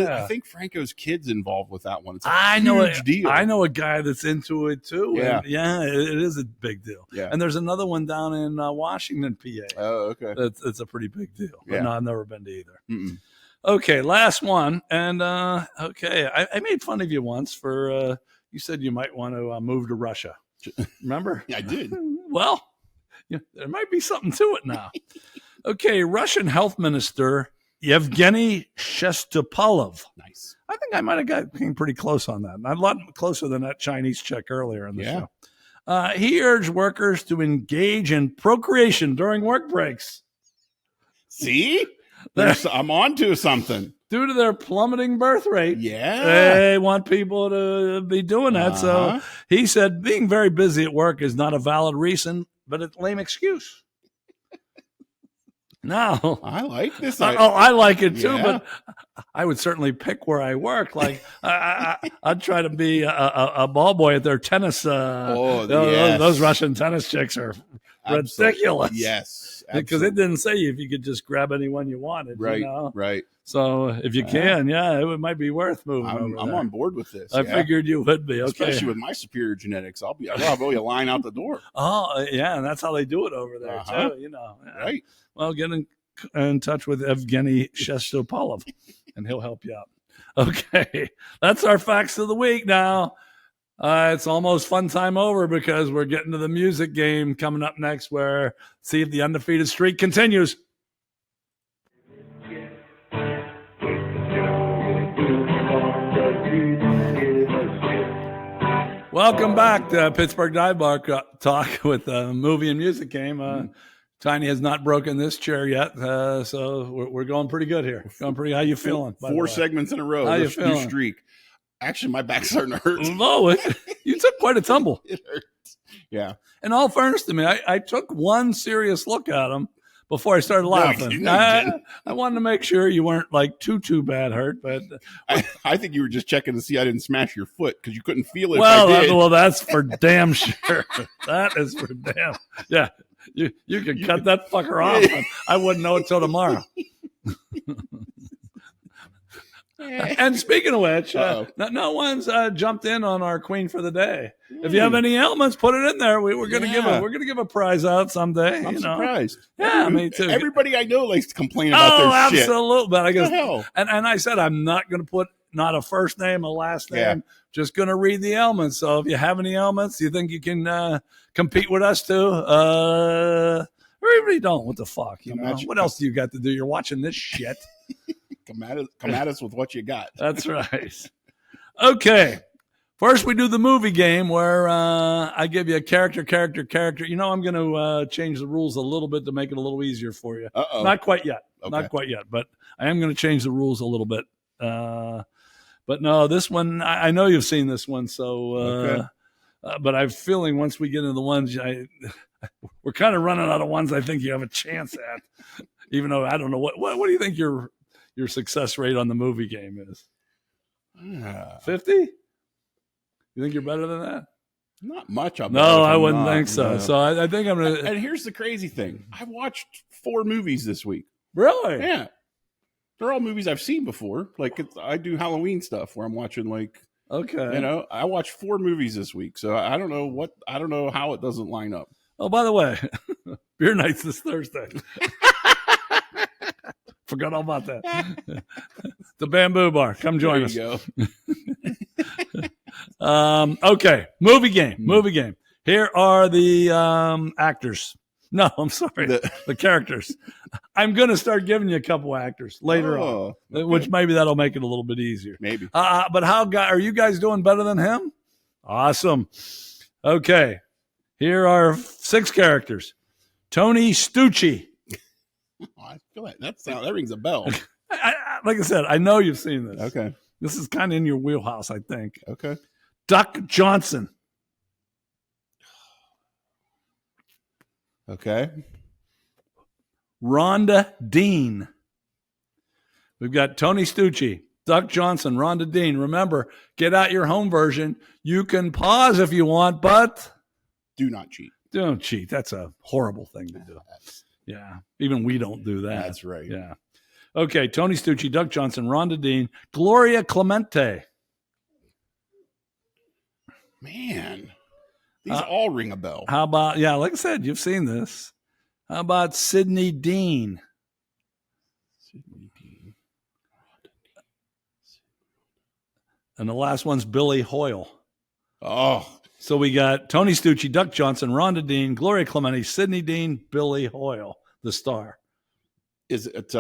I think Franco's kid's involved with that one. It's a huge deal. I know a guy that's into it too. Yeah, it is a big deal. Yeah, and there's another one down in Washington, PA. Oh, okay. It's a pretty big deal. But no, I've never been to either. Mm-mm. Okay, last one. And, I made fun of you once for, you said you might want to move to Russia. Remember? Yeah, I did. Well, there might be something to it now. Okay, Russian Health Minister Yevgeny Shestopalov. Nice. I think I might have gotten pretty close on that. A lot closer than that Chinese chick earlier in the show. He urged workers to engage in procreation during work breaks. See? I'm on to something. Due to their plummeting birth rate, they want people to be doing that. So he said being very busy at work is not a valid reason, but a lame excuse. No. I like this. I like it too, but I would certainly pick where I work. Like I'd try to be a ball boy at their tennis. Those Russian tennis chicks are ridiculous. Yes. Because it didn't say if you could just grab anyone you wanted. Right. You know? Right. So if you can, it might be worth moving. I'm on board with this. I figured you would be. Okay. Especially with my superior genetics. I'll have a line out the door. Oh, yeah. And that's how they do it over there, too. You know. Right. Well, get in touch with Evgeny Shestopalov, and he'll help you out. Okay. That's our facts of the week now. It's almost fun time over because we're getting to the music game coming up next where see if the undefeated streak continues. Welcome back to Pittsburgh Dive Bar Talk with the movie and music game. Tiny has not broken this chair yet, so we're going pretty good here. Going pretty. How you feeling? 4 segments in a row. How you feeling? New streak. Actually, my back's starting to hurt. No, you took quite a tumble. It hurts. Yeah. In all fairness to me, I took one serious look at him before I started laughing. I wanted to make sure you weren't like too bad hurt, but I think you were just checking to see I didn't smash your foot because you couldn't feel it. Well, that's for damn sure. That is for damn. Yeah, you can cut that fucker off. And I wouldn't know it till tomorrow. And speaking of which, no one's jumped in on our queen for the day. If you have any ailments, put it in there. We're gonna give a prize out someday. I'm surprised. Yeah, me too. Everybody I know likes to complain about their shit. Absolutely. But I guess, hell? And I said I'm not gonna put not a first name, a last name. Just gonna read the ailments. So if you have any ailments, you think you can compete with us too? Or even you don't. What the fuck? You know? What else do you got to do? You're watching this shit. Come at us with what you got. That's right. Okay. First, we do the movie game where I give you a character. You know, I'm going to change the rules a little bit to make it a little easier for you. Uh-oh. Not quite yet. Okay. Not quite yet. But I am going to change the rules a little bit. But no, this one, I know you've seen this one. So but I'm feeling once we get into the ones, we're kind of running out of ones I think you have a chance at. Even though I don't know what do you think your success rate on the movie game is? 50? You think you're better than that? Not much. No, I wouldn't think so. No. So I think I'm gonna. And here's the crazy thing: I watched 4 movies this week. Really? Yeah, they're all movies I've seen before. Like I do Halloween stuff where I'm watching okay, I watched 4 movies this week. So I don't know how it doesn't line up. Oh, by the way, beer night's this Thursday. Forgot all about that. The Bamboo Bar. Come join us. Go. Okay. Movie game. Here are the actors. No, I'm sorry. The characters. I'm going to start giving you a couple actors later on, okay. Which maybe that'll make it a little bit easier. Maybe. But are you guys doing better than him? Awesome. Okay. Here are 6 characters. Tony Stucci. I feel like that rings a bell. Like I said, I know you've seen this. Okay. This is kind of in your wheelhouse, I think. Okay. Duck Johnson. Okay. Rhonda Dean. We've got Tony Stucci, Duck Johnson, Rhonda Dean. Remember, get out your home version. You can pause if you want, but do not cheat. Don't cheat. That's a horrible thing to do. Yeah. Even we don't do that. That's right. Yeah. Okay. Tony Stucci, Duck Johnson, Rhonda Dean, Gloria Clemente. Man, these all ring a bell. How about, like I said, you've seen this. How about Sydney Dean? And the last one's Billy Hoyle. Oh. So we got Tony Stucci, Duck Johnson, Rhonda Dean, Gloria Clemente, Sydney Dean, Billy Hoyle, the star. Is it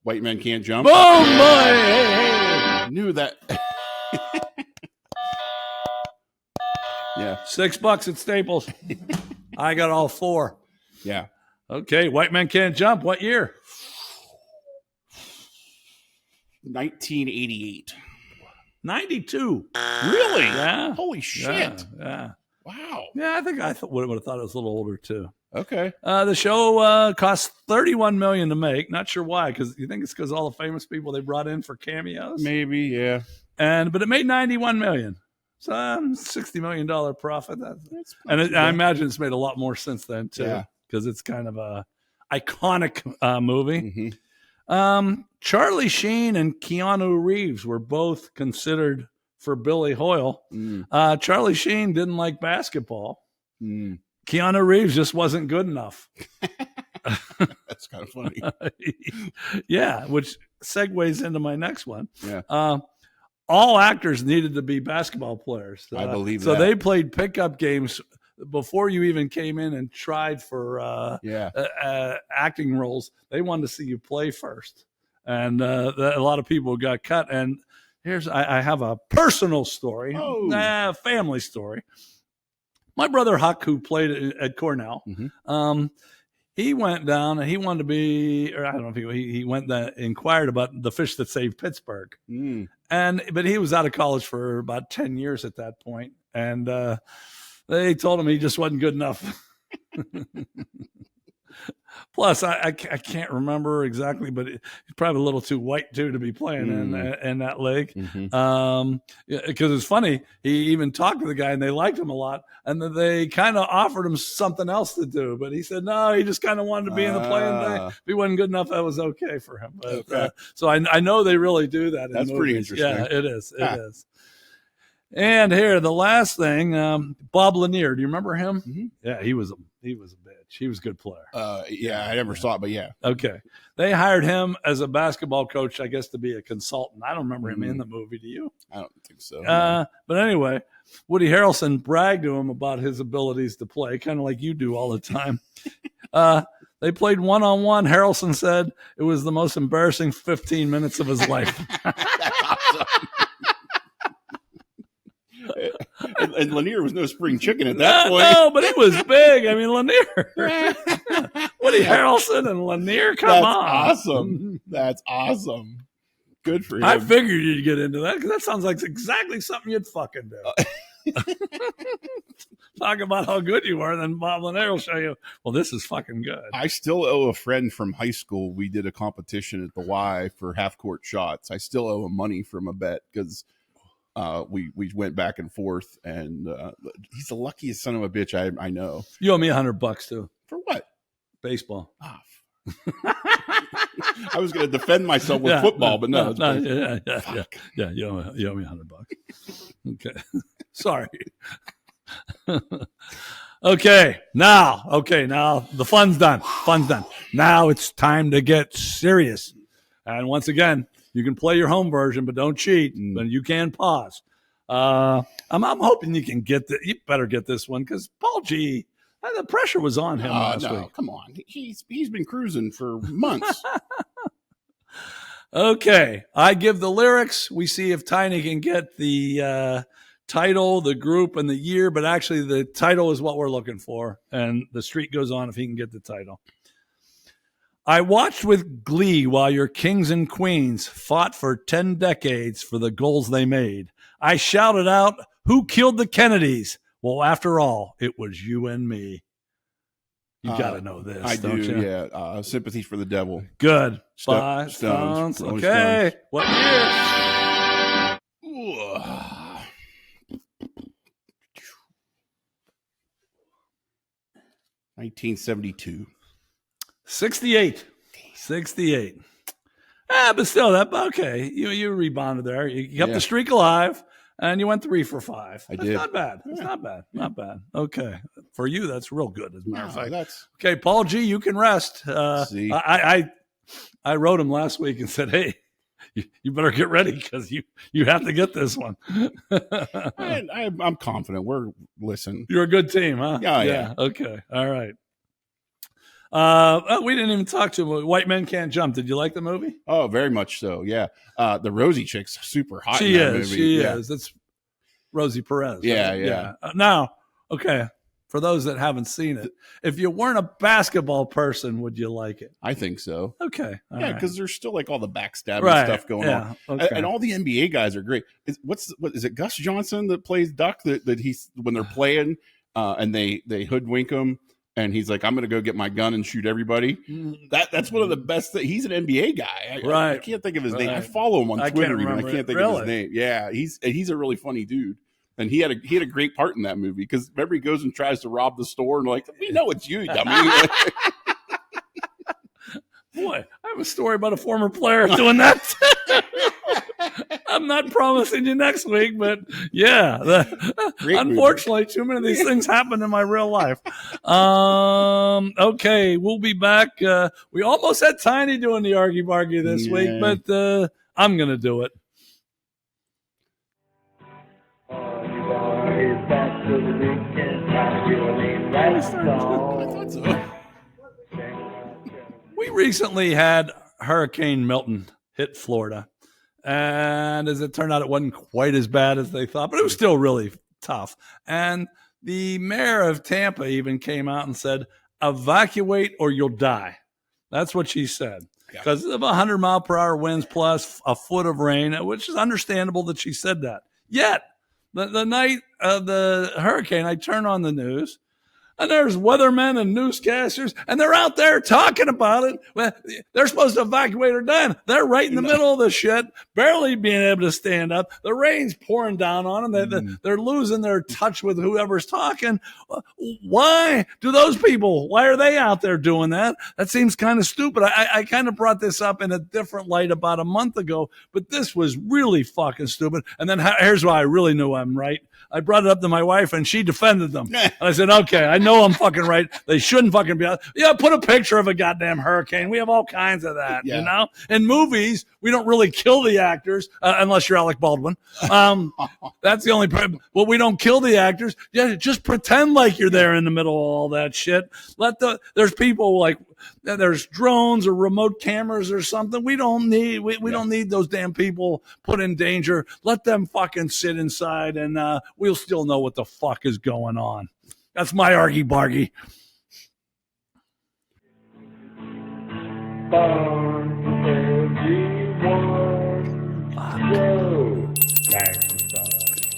White Men Can't Jump? Boom, boy! Hey. Knew that. Yeah. $6 at Staples. I got all 4. Yeah. Okay, White Men Can't Jump. What year? 1988. 92. Really? Yeah. Holy shit. Yeah. Wow. Yeah, I think would have thought it was a little older too. Okay. The show cost $31 million to make. Not sure why, because you think it's because all the famous people they brought in for cameos. Maybe, yeah. But it made $91 million. So $60 million profit. I imagine it's made a lot more since then too, because it's kind of a iconic movie. Mm-hmm. Charlie Sheen and Keanu Reeves were both considered for Billy Hoyle. Charlie Sheen didn't like basketball. Keanu Reeves just wasn't good enough. That's kind of funny. Yeah, which segues into my next one. Yeah. All actors needed to be basketball players. I believe so. That. They played pickup games before you even came in and tried for acting roles. They wanted to see you play first. And a lot of people got cut. And I have a personal story, family story. My brother Huck, who played at Cornell, he went down and he wanted to be, or I don't know if he went and inquired about the fish that saved Pittsburgh. But he was out of college for about 10 years at that point. And they told him he just wasn't good enough. Plus, I can't remember exactly, but he's probably a little too white too to be playing in that league. Because it's funny, he even talked to the guy and they liked him a lot, and then they kind of offered him something else to do, but he said no, he just kind of wanted to be in the playing thing. If he wasn't good enough, that was okay for him. But, so I know they really do that. That's pretty interesting. Yeah, it is. It is. And here, the last thing, Bob Lanier. Do you remember him? Yeah, he was a bitch. He was a good player. I never saw it, but yeah. Okay. They hired him as a basketball coach, I guess, to be a consultant. I don't remember him in the movie. Do you? I don't think so. But anyway, Woody Harrelson bragged to him about his abilities to play, kind of like you do all the time. They played one-on-one. Harrelson said it was the most embarrassing 15 minutes of his life. That's awesome. And Lanier was no spring chicken at that point. No, but he was big. I mean, Lanier. Woody Harrelson and Lanier, come on. Awesome. That's awesome. Good for him. I figured you'd get into that because that sounds like exactly something you'd fucking do. Talk about how good you are, then Bob Lanier will show you, well, this is fucking good. I still owe a friend from high school. We did a competition at the Y for half-court shots. I still owe him money from a bet because we went back and forth, and he's the luckiest son of a bitch I know. You owe me $100 too. For what? Baseball. Ah, I was going to defend myself with football, but no. Yeah. You owe me $100. Okay. Sorry. Okay. Now the fun's done. Now it's time to get serious. And once again, you can play your home version, but don't cheat. But you can pause. I'm hoping you can get you better get this one because Paul G. The pressure was on him last week. Come on. He's been cruising for months. Okay. I give the lyrics. We see if Tiny can get the title, the group, and the year. But actually, the title is what we're looking for. And the streak goes on if he can get the title. I watched with glee while your kings and queens fought for 10 decades for the goals they made. I shouted out, who killed the Kennedys? Well, after all, it was you and me. You got to know this, I don't do, you? yeah. Sympathy for the Devil. Good. Stones. Stones. Rolling Okay. Stones. What year? 1972. 68. But still, okay. You rebounded there. You kept the streak alive, and you went 3 for 5. I That's did. not bad. That's not bad. Okay. For you, that's real good, as a matter of fact. That's Okay, Paul G., you can rest. see. I wrote him last week and said, hey, you better get ready because you have to get this one. I'm confident. Listen. You're a good team, huh? Yeah. Okay. All right. We didn't even talk to him. White Men Can't Jump. Did you like the movie? Oh, very much so. Yeah. The Rosie chick's super hot. She in that is. movie. She yeah. is. That's Rosie Perez. Yeah, right? yeah. Now, okay, for those that haven't seen it, if you weren't a basketball person, would you like it? I think so. Okay. All Yeah, right. because there's still like all the backstabbing stuff going on. Okay. And all the NBA guys are great. What is it? Gus Johnson that plays Duck that he's when they're playing and they hoodwink him and he's like, I'm going to go get my gun and shoot everybody. That's one of the best. He's an NBA guy. I can't think of his name. I follow him on Twitter. I can't think of his name. Yeah, he's a really funny dude. And he had a great part in that movie because remember he goes and tries to rob the store and like, we know it's you, dummy. Boy, I have a story about a former player doing that. I'm not promising you next week, but yeah. Unfortunately, too many of these things happen in my real life. Okay, we'll be back. We almost had Tiny doing the argy-bargy this week, but I'm going to do it. We recently had Hurricane Milton hit Florida. And as it turned out, it wasn't quite as bad as they thought, but it was still really tough. And the mayor of Tampa even came out and said, evacuate or you'll die. That's what she said. Because of 100-mile-per-hour winds plus a foot of rain, which is understandable that she said that. Yet, the night of the hurricane, I turn on the news, and there's weathermen and newscasters, and they're out there talking about it. Well, they're supposed to evacuate or die. They're right in the middle of the shit, barely being able to stand up. The rain's pouring down on them. They're losing their touch with whoever's talking. Why do those people, why are they out there doing that? That seems kind of stupid. I kind of brought this up in a different light about a month ago, but this was really fucking stupid. And then here's why I really knew I'm right. I brought it up to my wife, and she defended them. And I said, okay, I know I'm fucking right. They shouldn't fucking be out. Yeah, put a picture of a goddamn hurricane. We have all kinds of that, you know? In movies, we don't really kill the actors, unless you're Alec Baldwin. That's the only problem. Well, we don't kill the actors. Yeah, just pretend like you're there in the middle of all that shit. There's people like, there's drones or remote cameras or something. We don't need don't need those damn people put in danger. Let them fucking sit inside and we'll still know what the fuck is going on. That's my argy-bargy.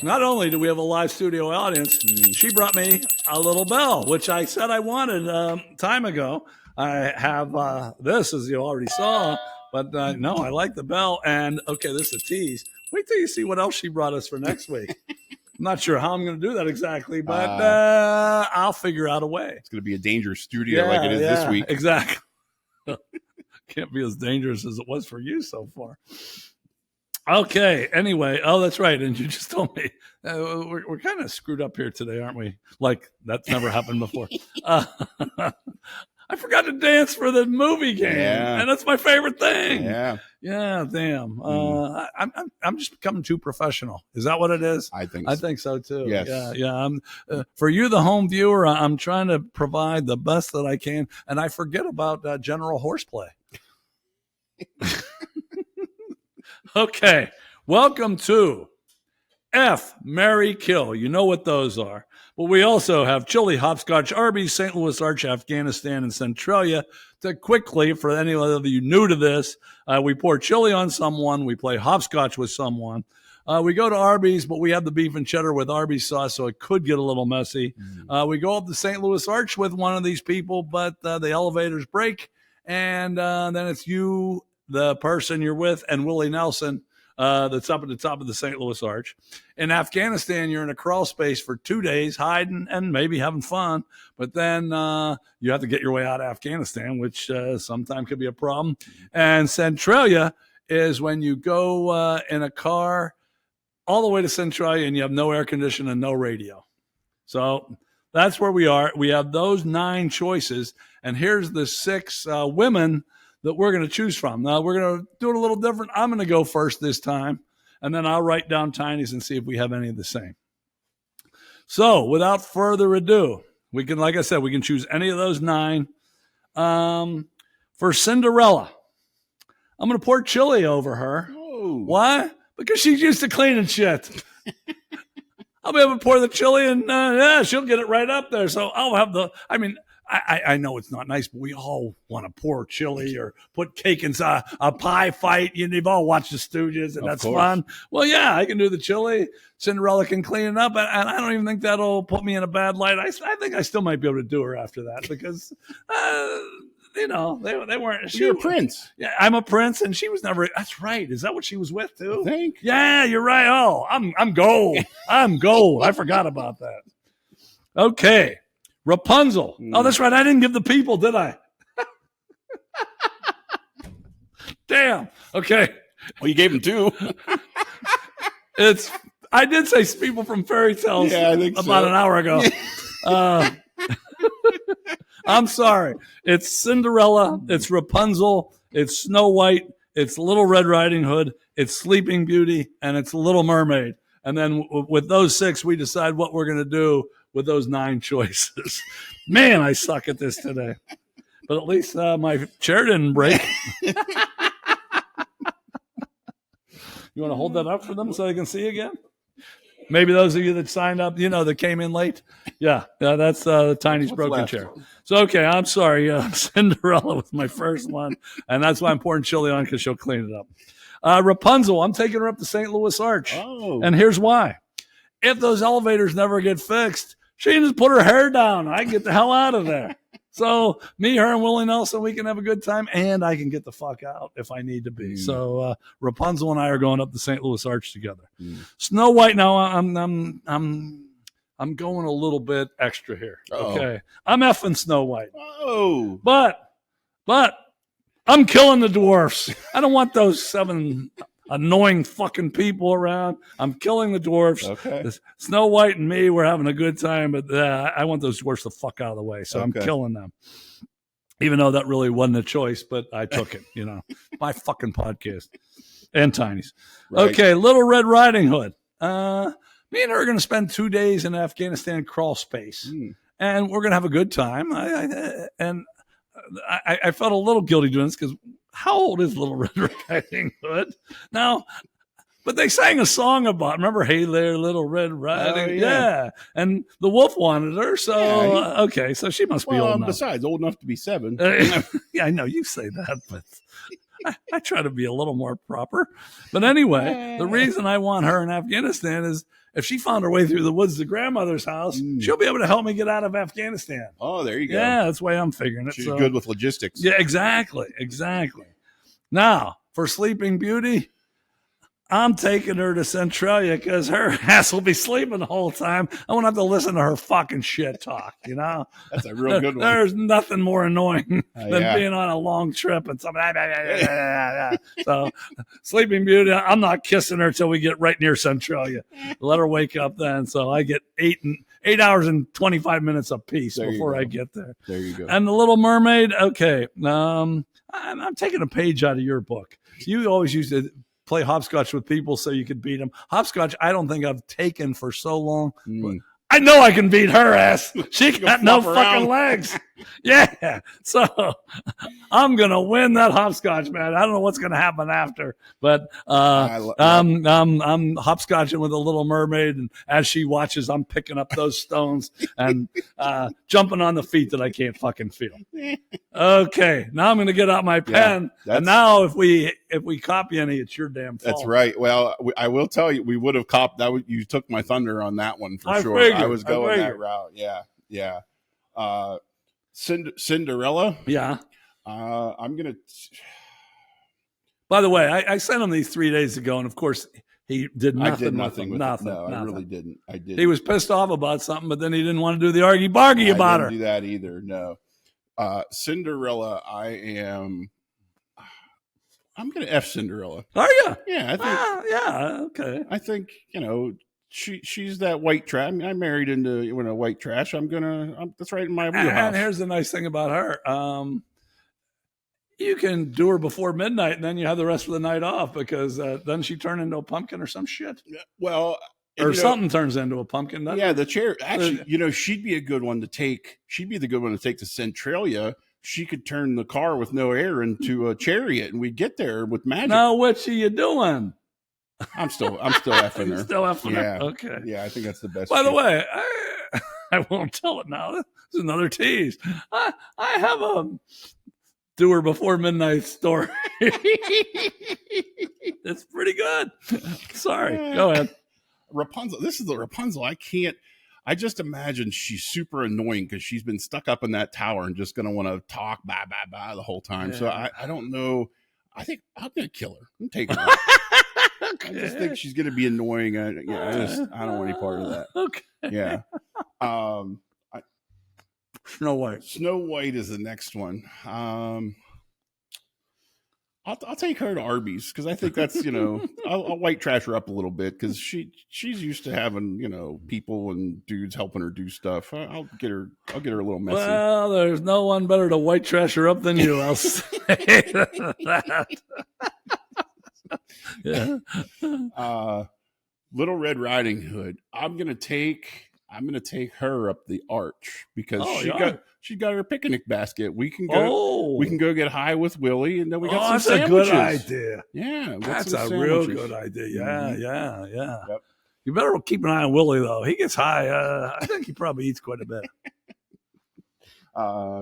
not only do we have a live studio audience, she brought me a little bell, which I said I wanted time ago. I have this, as you already saw, but no, I like the bell. And okay, this is a tease. Wait till you see what else she brought us for next week. I'm not sure how I'm going to do that exactly, but I'll figure out a way. It's going to be a dangerous studio like it is this week. Exactly. Can't be as dangerous as it was for you so far. Okay. Anyway, that's right. And you just told me we're kind of screwed up here today, aren't we? Like that's never happened before. I forgot to dance for the movie game, and that's my favorite thing. Yeah, damn. I'm just becoming too professional. Is that what it is? I think so too. Yes. Yeah. For you, the home viewer, I'm trying to provide the best that I can, and I forget about general horseplay. Okay, welcome to F, Marry, Kill. You know what those are. But we also have chili, hopscotch, Arby's, St. Louis Arch, Afghanistan, and Centralia. To quickly, for any of you new to this, we pour chili on someone. We play hopscotch with someone. We go to Arby's, but we have the beef and cheddar with Arby's sauce, so it could get a little messy. We go up the St. Louis Arch with one of these people, but the elevators break, and then it's you, the person you're with, and Willie Nelson that's up at the top of the St. Louis Arch. In Afghanistan, you're in a crawl space for 2 days, hiding and maybe having fun, but then you have to get your way out of Afghanistan, which sometimes could be a problem. And Centralia is when you go in a car all the way to Centralia and you have no air conditioning and no radio. So that's where we are. We have those 9 choices, and here's the 6 women that we're going to choose from. Now, we're going to do it a little different. I'm going to go first this time, and then I'll write down Tiny's and see if we have any of the same. So, without further ado, we can, like I said, we can choose any of those 9. For Cinderella, I'm going to pour chili over her. Oh. Why? Because she's used to cleaning shit. I'll be able to pour the chili, and she'll get it right up there. So I'll have I know it's not nice, but we all want to pour chili or put cake in a pie fight. You've all watched the Stooges, and that's fun. Well, yeah, I can do the chili. Cinderella can clean it up, and I don't even think that'll put me in a bad light. I think I still might be able to do her after that because, they weren't. You're a prince. Yeah, I'm a prince, and she was never. That's right. Is that what she was with too? I think. Yeah, you're right. Oh, I'm gold. I'm gold. I forgot about that. Okay. Rapunzel. Oh, that's right. I didn't give the people, did I? Damn. Okay. Well, you gave them 2. I did say people from fairy tales about an hour ago. I'm sorry. It's Cinderella. It's Rapunzel. It's Snow White. It's Little Red Riding Hood. It's Sleeping Beauty. And it's Little Mermaid. And then with those 6, we decide what we're going to do with those 9 choices. Man, I suck at this today. But at least my chair didn't break. You want to hold that up for them so they can see again? Maybe those of you that signed up, that came in late. Yeah, that's Tiny's broken chair. So, okay, I'm sorry. Cinderella was my first one, and that's why I'm pouring chili on because she'll clean it up. Rapunzel, I'm taking her up to St. Louis Arch. Oh. And here's why. If those elevators never get fixed, she can just put her hair down. I can get the hell out of there. So me, her, and Willie Nelson, we can have a good time, and I can get the fuck out if I need to be. So Rapunzel and I are going up the St. Louis Arch together. Snow White. Now I'm going a little bit extra here. Uh-oh. Okay, I'm effing Snow White. Oh, but I'm killing the dwarfs. I don't want those 7 annoying fucking people around. I'm killing the dwarfs. Okay. Snow White and me, we're having a good time, but I want those dwarfs the fuck out of the way, so I'm killing them. Even though that really wasn't a choice, but I took it, My fucking podcast. And Tiny's. Right. Okay, Little Red Riding Hood. Me and her are going to spend 2 days in Afghanistan crawl space, and we're going to have a good time. I felt a little guilty doing this because how old is Little Red Riding Hood? Now, but they sang a song about, remember, Hey There, Little Red Riding? Yeah. And the wolf wanted her. So, okay. So she must be old enough. Besides, old enough to be 7. Yeah, I know you say that, but I try to be a little more proper. But anyway, the reason I want her in Afghanistan is if she found her way through the woods to grandmother's house, she'll be able to help me get out of Afghanistan. Oh, there you go. Yeah, that's the way I'm figuring it. She's good with logistics. Yeah, exactly. Now, for Sleeping Beauty, I'm taking her to Centralia because her ass will be sleeping the whole time. I won't have to listen to her fucking shit talk, you know? That's a real good one. There's nothing more annoying than being on a long trip and something. So, Sleeping Beauty, I'm not kissing her till we get right near Centralia. Let her wake up then. So I get 8 hours and 25 minutes of peace before I get there. There you go. And the Little Mermaid, okay. I'm taking a page out of your book. You always used to play hopscotch with people so you could beat them. Hopscotch, I don't think I've taken for so long. I know I can beat her ass. She got no fucking legs. Yeah. So I'm going to win that hopscotch, man. I don't know what's going to happen after, but I'm hopscotching with a Little Mermaid. And as she watches, I'm picking up those stones and jumping on the feet that I can't fucking feel. Okay. Now I'm going to get out my pen. And now if we copy any, it's your damn fault. That's right. Well, I will tell you, we would have copped that. You took my thunder on that one for sure. I was going that route. Yeah. Cinderella. Yeah. I'm gonna. By the way, I sent him these 3 days ago, and of course he did nothing. I did nothing with nothing. No, I really didn't. I did. He was pissed off about something, but then he didn't want to do the argy bargy about her. I didn't do that either. No. Cinderella. I'm gonna F Cinderella. Are you? Yeah. I think. Yeah. Okay. I think she's that white trash. I married into white trash. That's right in my wheelhouse. And here's the nice thing about her. You can do her before midnight, and then you have the rest of the night off because then she turn into a pumpkin or some shit. Well, or something turns into a pumpkin. Yeah, the chair. Actually, she'd be a good one to take. She'd be the good one to take to Centralia. She could turn the car with no air into a chariot, and we'd get there with magic. Now, what are you doing? I'm still effing her. Still effing her. Okay. Yeah, I think that's the best. By the way, I won't tell it now. This is another tease. I have a do her before midnight story. It's pretty good. Sorry. Go ahead. Rapunzel. This is the Rapunzel. I just imagine she's super annoying because she's been stuck up in that tower and just going to want to talk blah, blah, blah the whole time. Yeah. So I don't know. I think I'm going to kill her. I'm taking her. Okay. I just think she's going to be annoying. I don't want any part of that. Okay. Yeah. Snow White. Snow White is the next one. I'll take her to Arby's because I think that's I'll white trash her up a little bit because she's used to having people and dudes helping her do stuff. I'll get her a little messy. Well, there's no one better to white trash her up than you. I'll say that. Yeah. Little Red Riding Hood. I'm gonna take her up the arch because she got her picnic basket. We can go get high with Willie, and then we got some sandwiches. That's a good idea. Yeah, that's a real good idea. Yeah. Yep. You better keep an eye on Willie though. He gets high. I think he probably eats quite a bit.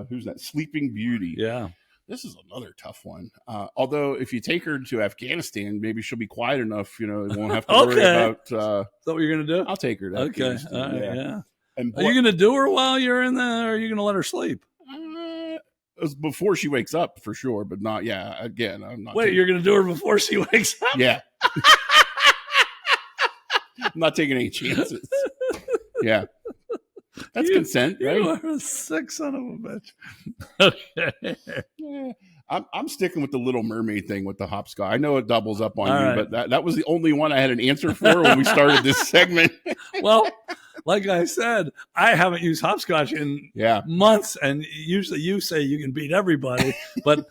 Who's that? Sleeping Beauty. Yeah. This is another tough one. Although if you take her to Afghanistan, maybe she'll be quiet enough, won't have to worry about. Is that what you're going to do? I'll take her to Afghanistan. Yeah. And are you going to do her while you're in there, or are you going to let her sleep? It was before she wakes up, for sure, but not, again, I'm not. Wait, you're going to do her before she wakes up? Yeah. I'm not taking any chances. Yeah. That's consent, right? You are a sick son of a bitch. Okay. Yeah. I'm sticking with the Little Mermaid thing with the hopscotch. I know it doubles up on you, but that was the only one I had an answer for when we started this segment. Well, like I said, I haven't used hopscotch in months, and usually you say you can beat everybody, but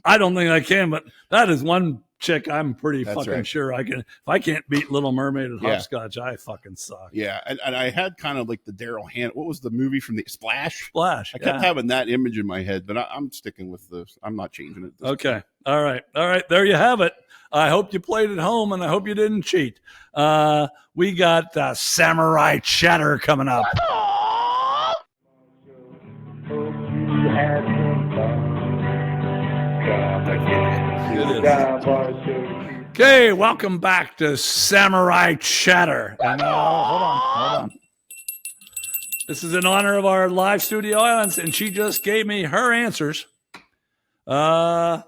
I don't think I can. But that is one chick I'm pretty sure I can. If I can't beat Little Mermaid at hopscotch, I fucking suck. Yeah, and I had kind of like the Daryl Hannah. What was the movie from the Splash? I kept having that image in my head, but I'm sticking with this. I'm not changing it. Okay. All right. There you have it. I hope you played at home, and I hope you didn't cheat. We got Samurai Chatter coming up. Okay, welcome back to Samurai Chatter. And, hold on. This is in honor of our live studio audience, and she just gave me her answers. Now,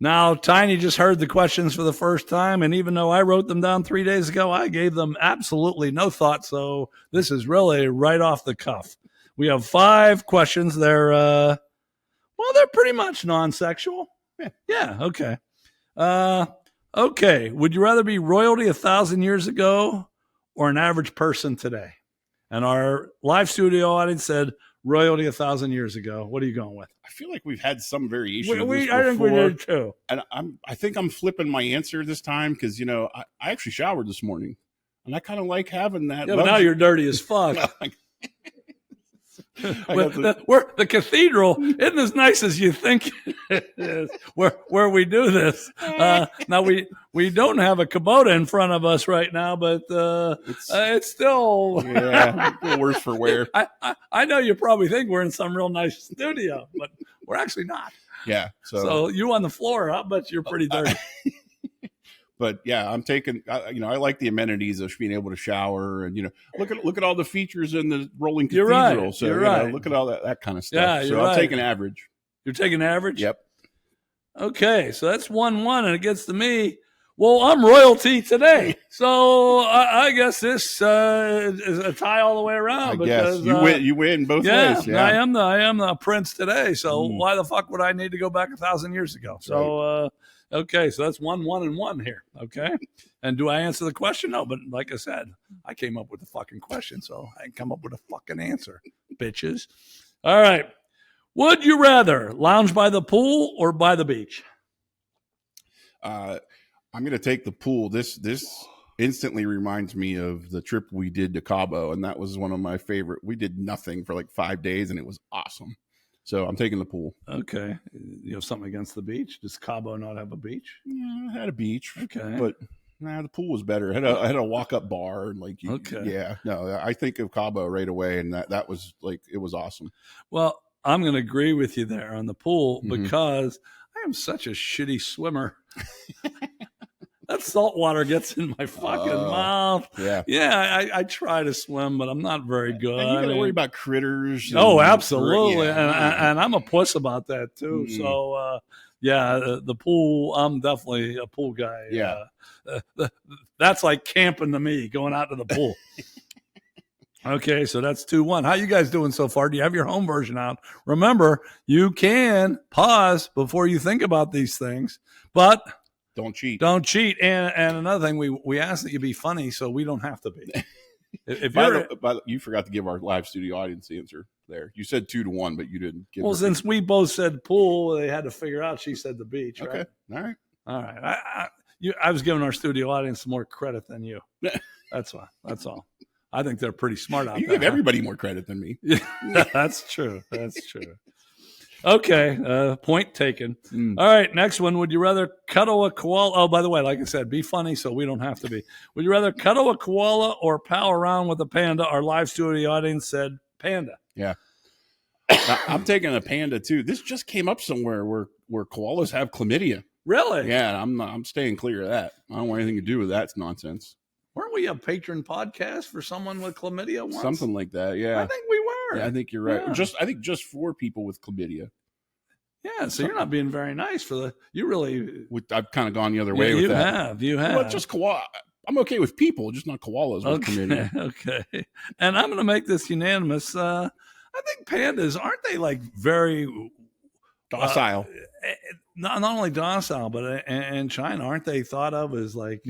Tiny just heard the questions for the first time, and even though I wrote them down 3 days ago, I gave them absolutely no thought, so this is really right off the cuff. We have 5 questions. They're pretty much non-sexual. Yeah, okay. Okay, would you rather be royalty 1,000 years ago or an average person today? And our live studio audience said royalty 1,000 years ago. What are you going with? I feel like we've had some variation of this I think we before. did too. And I think I'm flipping my answer this time because, I actually showered this morning. And I kind of like having that. Yeah, but now you're dirty as fuck. The cathedral isn't as nice as you think it is where we do this. Now we don't have a Kubota in front of us right now, but it's still a little worse for wear. I know you probably think we're in some real nice studio, but we're actually not. Yeah. So you on the floor, I bet you're pretty dirty. But yeah, I'm taking. I like the amenities of being able to shower and look at all the features in the rolling cathedral. You're right. So you're right. Look at all that kind of stuff. Yeah, so I'll take an average. You're taking average. Yep. Okay, so that's 1-1, and it gets to me. Well, I'm royalty today, so I guess this is a tie all the way around. I guess you win both ways. Yeah, I am the prince today. So why the fuck would I need to go back 1,000 years ago? So. Okay, so that's 1-1-1 here. Okay, and do I answer the question? No, but like I said, I came up with the fucking question, so I can come up with a fucking answer, bitches. All right, would you rather lounge by the pool or by the beach? I'm going to take the pool. This instantly reminds me of the trip we did to Cabo, and that was one of my favorite. We did nothing for like 5 days, and it was awesome. So I'm taking the pool. Okay. You have something against the beach? Does Cabo not have a beach? Yeah, I had a beach. Okay. But the pool was better. I had a walk-up bar. And okay. Yeah. No, I think of Cabo right away, and that was it was awesome. Well, I'm going to agree with you there on the pool because I am such a shitty swimmer. That salt water gets in my fucking mouth. Yeah. Yeah, I try to swim, but I'm not very good. And you got to worry about critters. Absolutely. Yeah. And I'm a puss about that, too. So, the pool, I'm definitely a pool guy. Yeah. That's like camping to me, going out to the pool. Okay, so that's 2-1. How you guys doing so far? Do you have your home version out? Remember, you can pause before you think about these things, but... Don't cheat. Don't cheat. And another thing, we ask that you be funny so we don't have to be. You forgot to give our live studio audience the answer there. You said 2-1, but you didn't give. Well, since we both said pool, they had to figure out she said the beach, okay. Right? All right. I was giving our studio audience more credit than you. That's all. I think they're pretty smart out there. You give everybody more credit than me. That's true. Okay, point taken. All right, next one. Would you rather cuddle a koala? Oh, by the way, like I said, be funny so we don't have to be. Would you rather cuddle a koala or pal around with a panda? Our live studio audience said panda. Yeah. I'm taking a panda too. This just came up somewhere where koalas have chlamydia. Really? Yeah, I'm staying clear of that. I don't want anything to do with that nonsense. Weren't we a patron podcast for someone with chlamydia once? Something like that, yeah. I think we were. Yeah, I think you're right. Yeah. I think just 4 people with chlamydia. Yeah, so you're not being very nice you really... I've kind of gone the other way with that. You have. Well, just koala. I'm okay with people, just not koalas with chlamydia. Okay. And I'm going to make this unanimous. I think pandas, aren't they like very... Docile. Not only docile, but in China, aren't they thought of as like...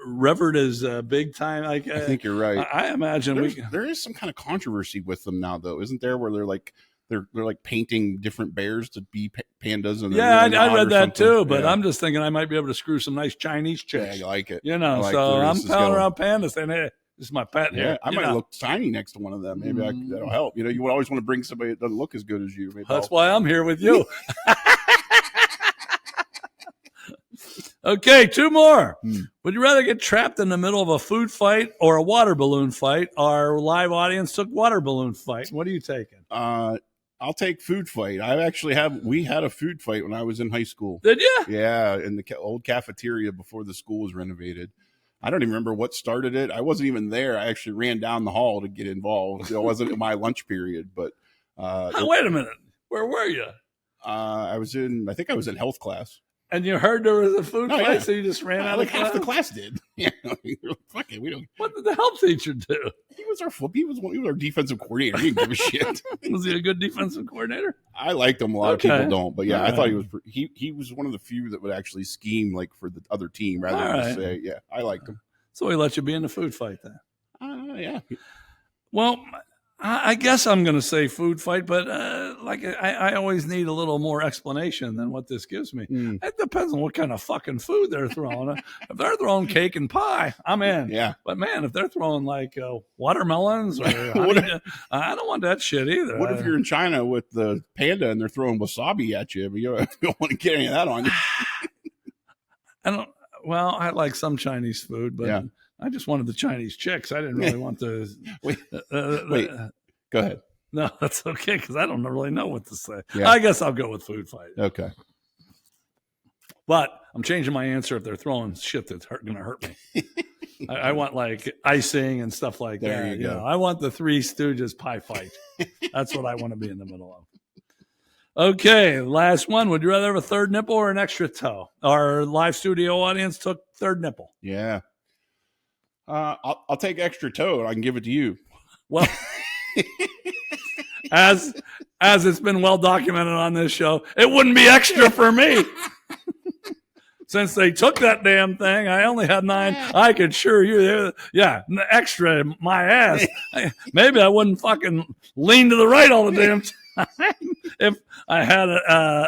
revered as big time. Like I think you're right. I imagine there is some kind of controversy with them now, though, isn't there? Where they're like painting different bears to be pandas. And I read that too. But I'm just thinking I might be able to screw some nice Chinese chicks. Yeah, I like it. So I'm palling around pandas, and hey, this is my pet. Yeah, I might look tiny next to one of them. Maybe that'll help. You would always want to bring somebody that doesn't look as good as you. Maybe that's why I'm here with you. Okay, 2 more. Would you rather get trapped in the middle of a food fight or a water balloon fight? Our live audience took water balloon fight. What are you taking? I I'll take food fight. We had a food fight when I was in high school. Did you? Yeah, in the old cafeteria before the school was renovated. I don't even remember what started it. I wasn't even there. I actually ran down the hall to get involved. It wasn't my lunch period, but wait a minute. Where were you? I think I was in health class. And you heard there was a food fight, yeah. so you just ran out of class? Half the class did. Yeah, fuck it, we don't. What did the health teacher do? He was our defensive coordinator. He didn't give a shit. Was he a good defensive coordinator? I liked him. A lot of people don't, but yeah, All I thought he was. He was one of the few that would actually scheme like for the other team rather than just say, "Yeah, I liked him." So he let you be in the food fight then? Yeah. Well, I guess I'm going to say food fight, but I always need a little more explanation than what this gives me. It depends on what kind of fucking food they're throwing. If they're throwing cake and pie, I'm in. Yeah. But man, if they're throwing like watermelons or honey, I don't want that shit either. What if you're in China with the panda and they're throwing wasabi at you, but you don't want to get any of that on you? I like some Chinese food, but yeah. I just wanted the Chinese chicks. I didn't really want the. Wait, go ahead. No, that's okay because I don't really know what to say. Yeah. I guess I'll go with food fight. Okay. But I'm changing my answer if they're throwing shit that's going to hurt me. I want like icing and stuff like there that. You go. I want the Three Stooges pie fight. That's what I want to be in the middle of. Okay, last one. Would you rather have a third nipple or an extra toe? Our live studio audience took third nipple. Yeah. I'll take extra toe and I can give it to you. Well, as it's been well documented on this show, it wouldn't be extra for me. Since they took that damn thing, I only had 9. I could sure you, extra my ass. Maybe I wouldn't fucking lean to the right all the damn time if I had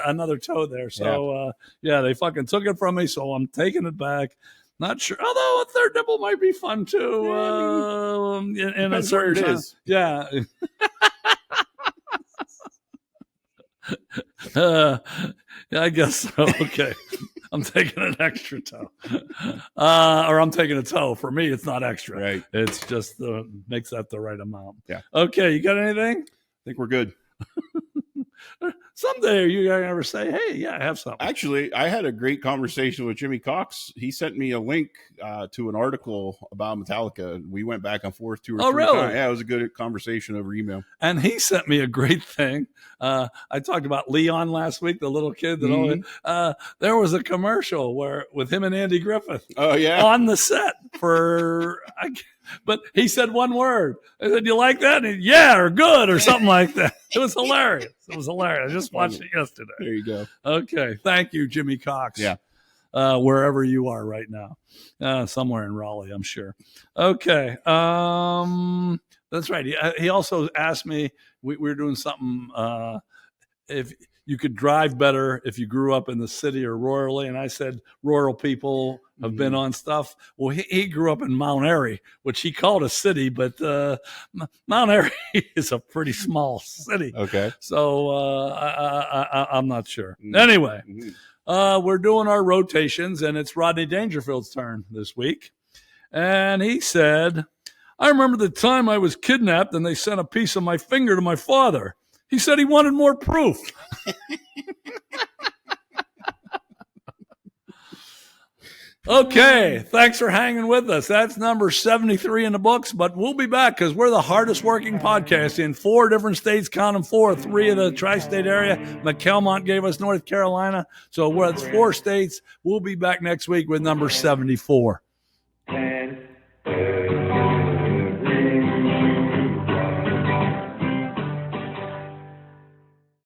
another toe there. So, they fucking took it from me, so I'm taking it back. Not sure. Although a third nipple might be fun too. In a certain time. Yeah. I guess so. Okay. I'm taking an extra toe. Or I'm taking a toe. For me, it's not extra. Right. It's just makes that the right amount. Yeah. Okay. You got anything? I think we're good. Someday you gonna ever say, "Hey, yeah, I have something." Actually, I had a great conversation with Jimmy Cox. He sent me a link to an article about Metallica. We went back and forth 2 or 3 really? times. Yeah, it was a good conversation over email. And he sent me a great thing. I talked about Leon last week, the little kid that there was a commercial with him and Andy Griffith. Oh yeah, on the set but he said one word. I said, "You like that?" And yeah, or good, or something like that. It was hilarious. I just watched it yesterday. There you go. Okay. Thank you, Jimmy Cox. Yeah. Wherever you are right now. Somewhere in Raleigh, I'm sure. Okay. That's right. He also asked me, we were doing something, if you could drive better if you grew up in the city or rurally. And I said, rural people have been on stuff. Well, he grew up in Mount Airy, which he called a city, but Mount Airy is a pretty small city. Okay. So I'm not sure. Anyway, we're doing our rotations, and it's Rodney Dangerfield's turn this week. And he said, "I remember the time I was kidnapped and they sent a piece of my finger to my father. He said he wanted more proof." Okay, thanks for hanging with us. That's number 73 in the books, but we'll be back because we're the hardest working podcast in 4 different states, count them 4, 3 of the tri-state area. McKelmont gave us North Carolina, so it's 4 states. We'll be back next week with number 74.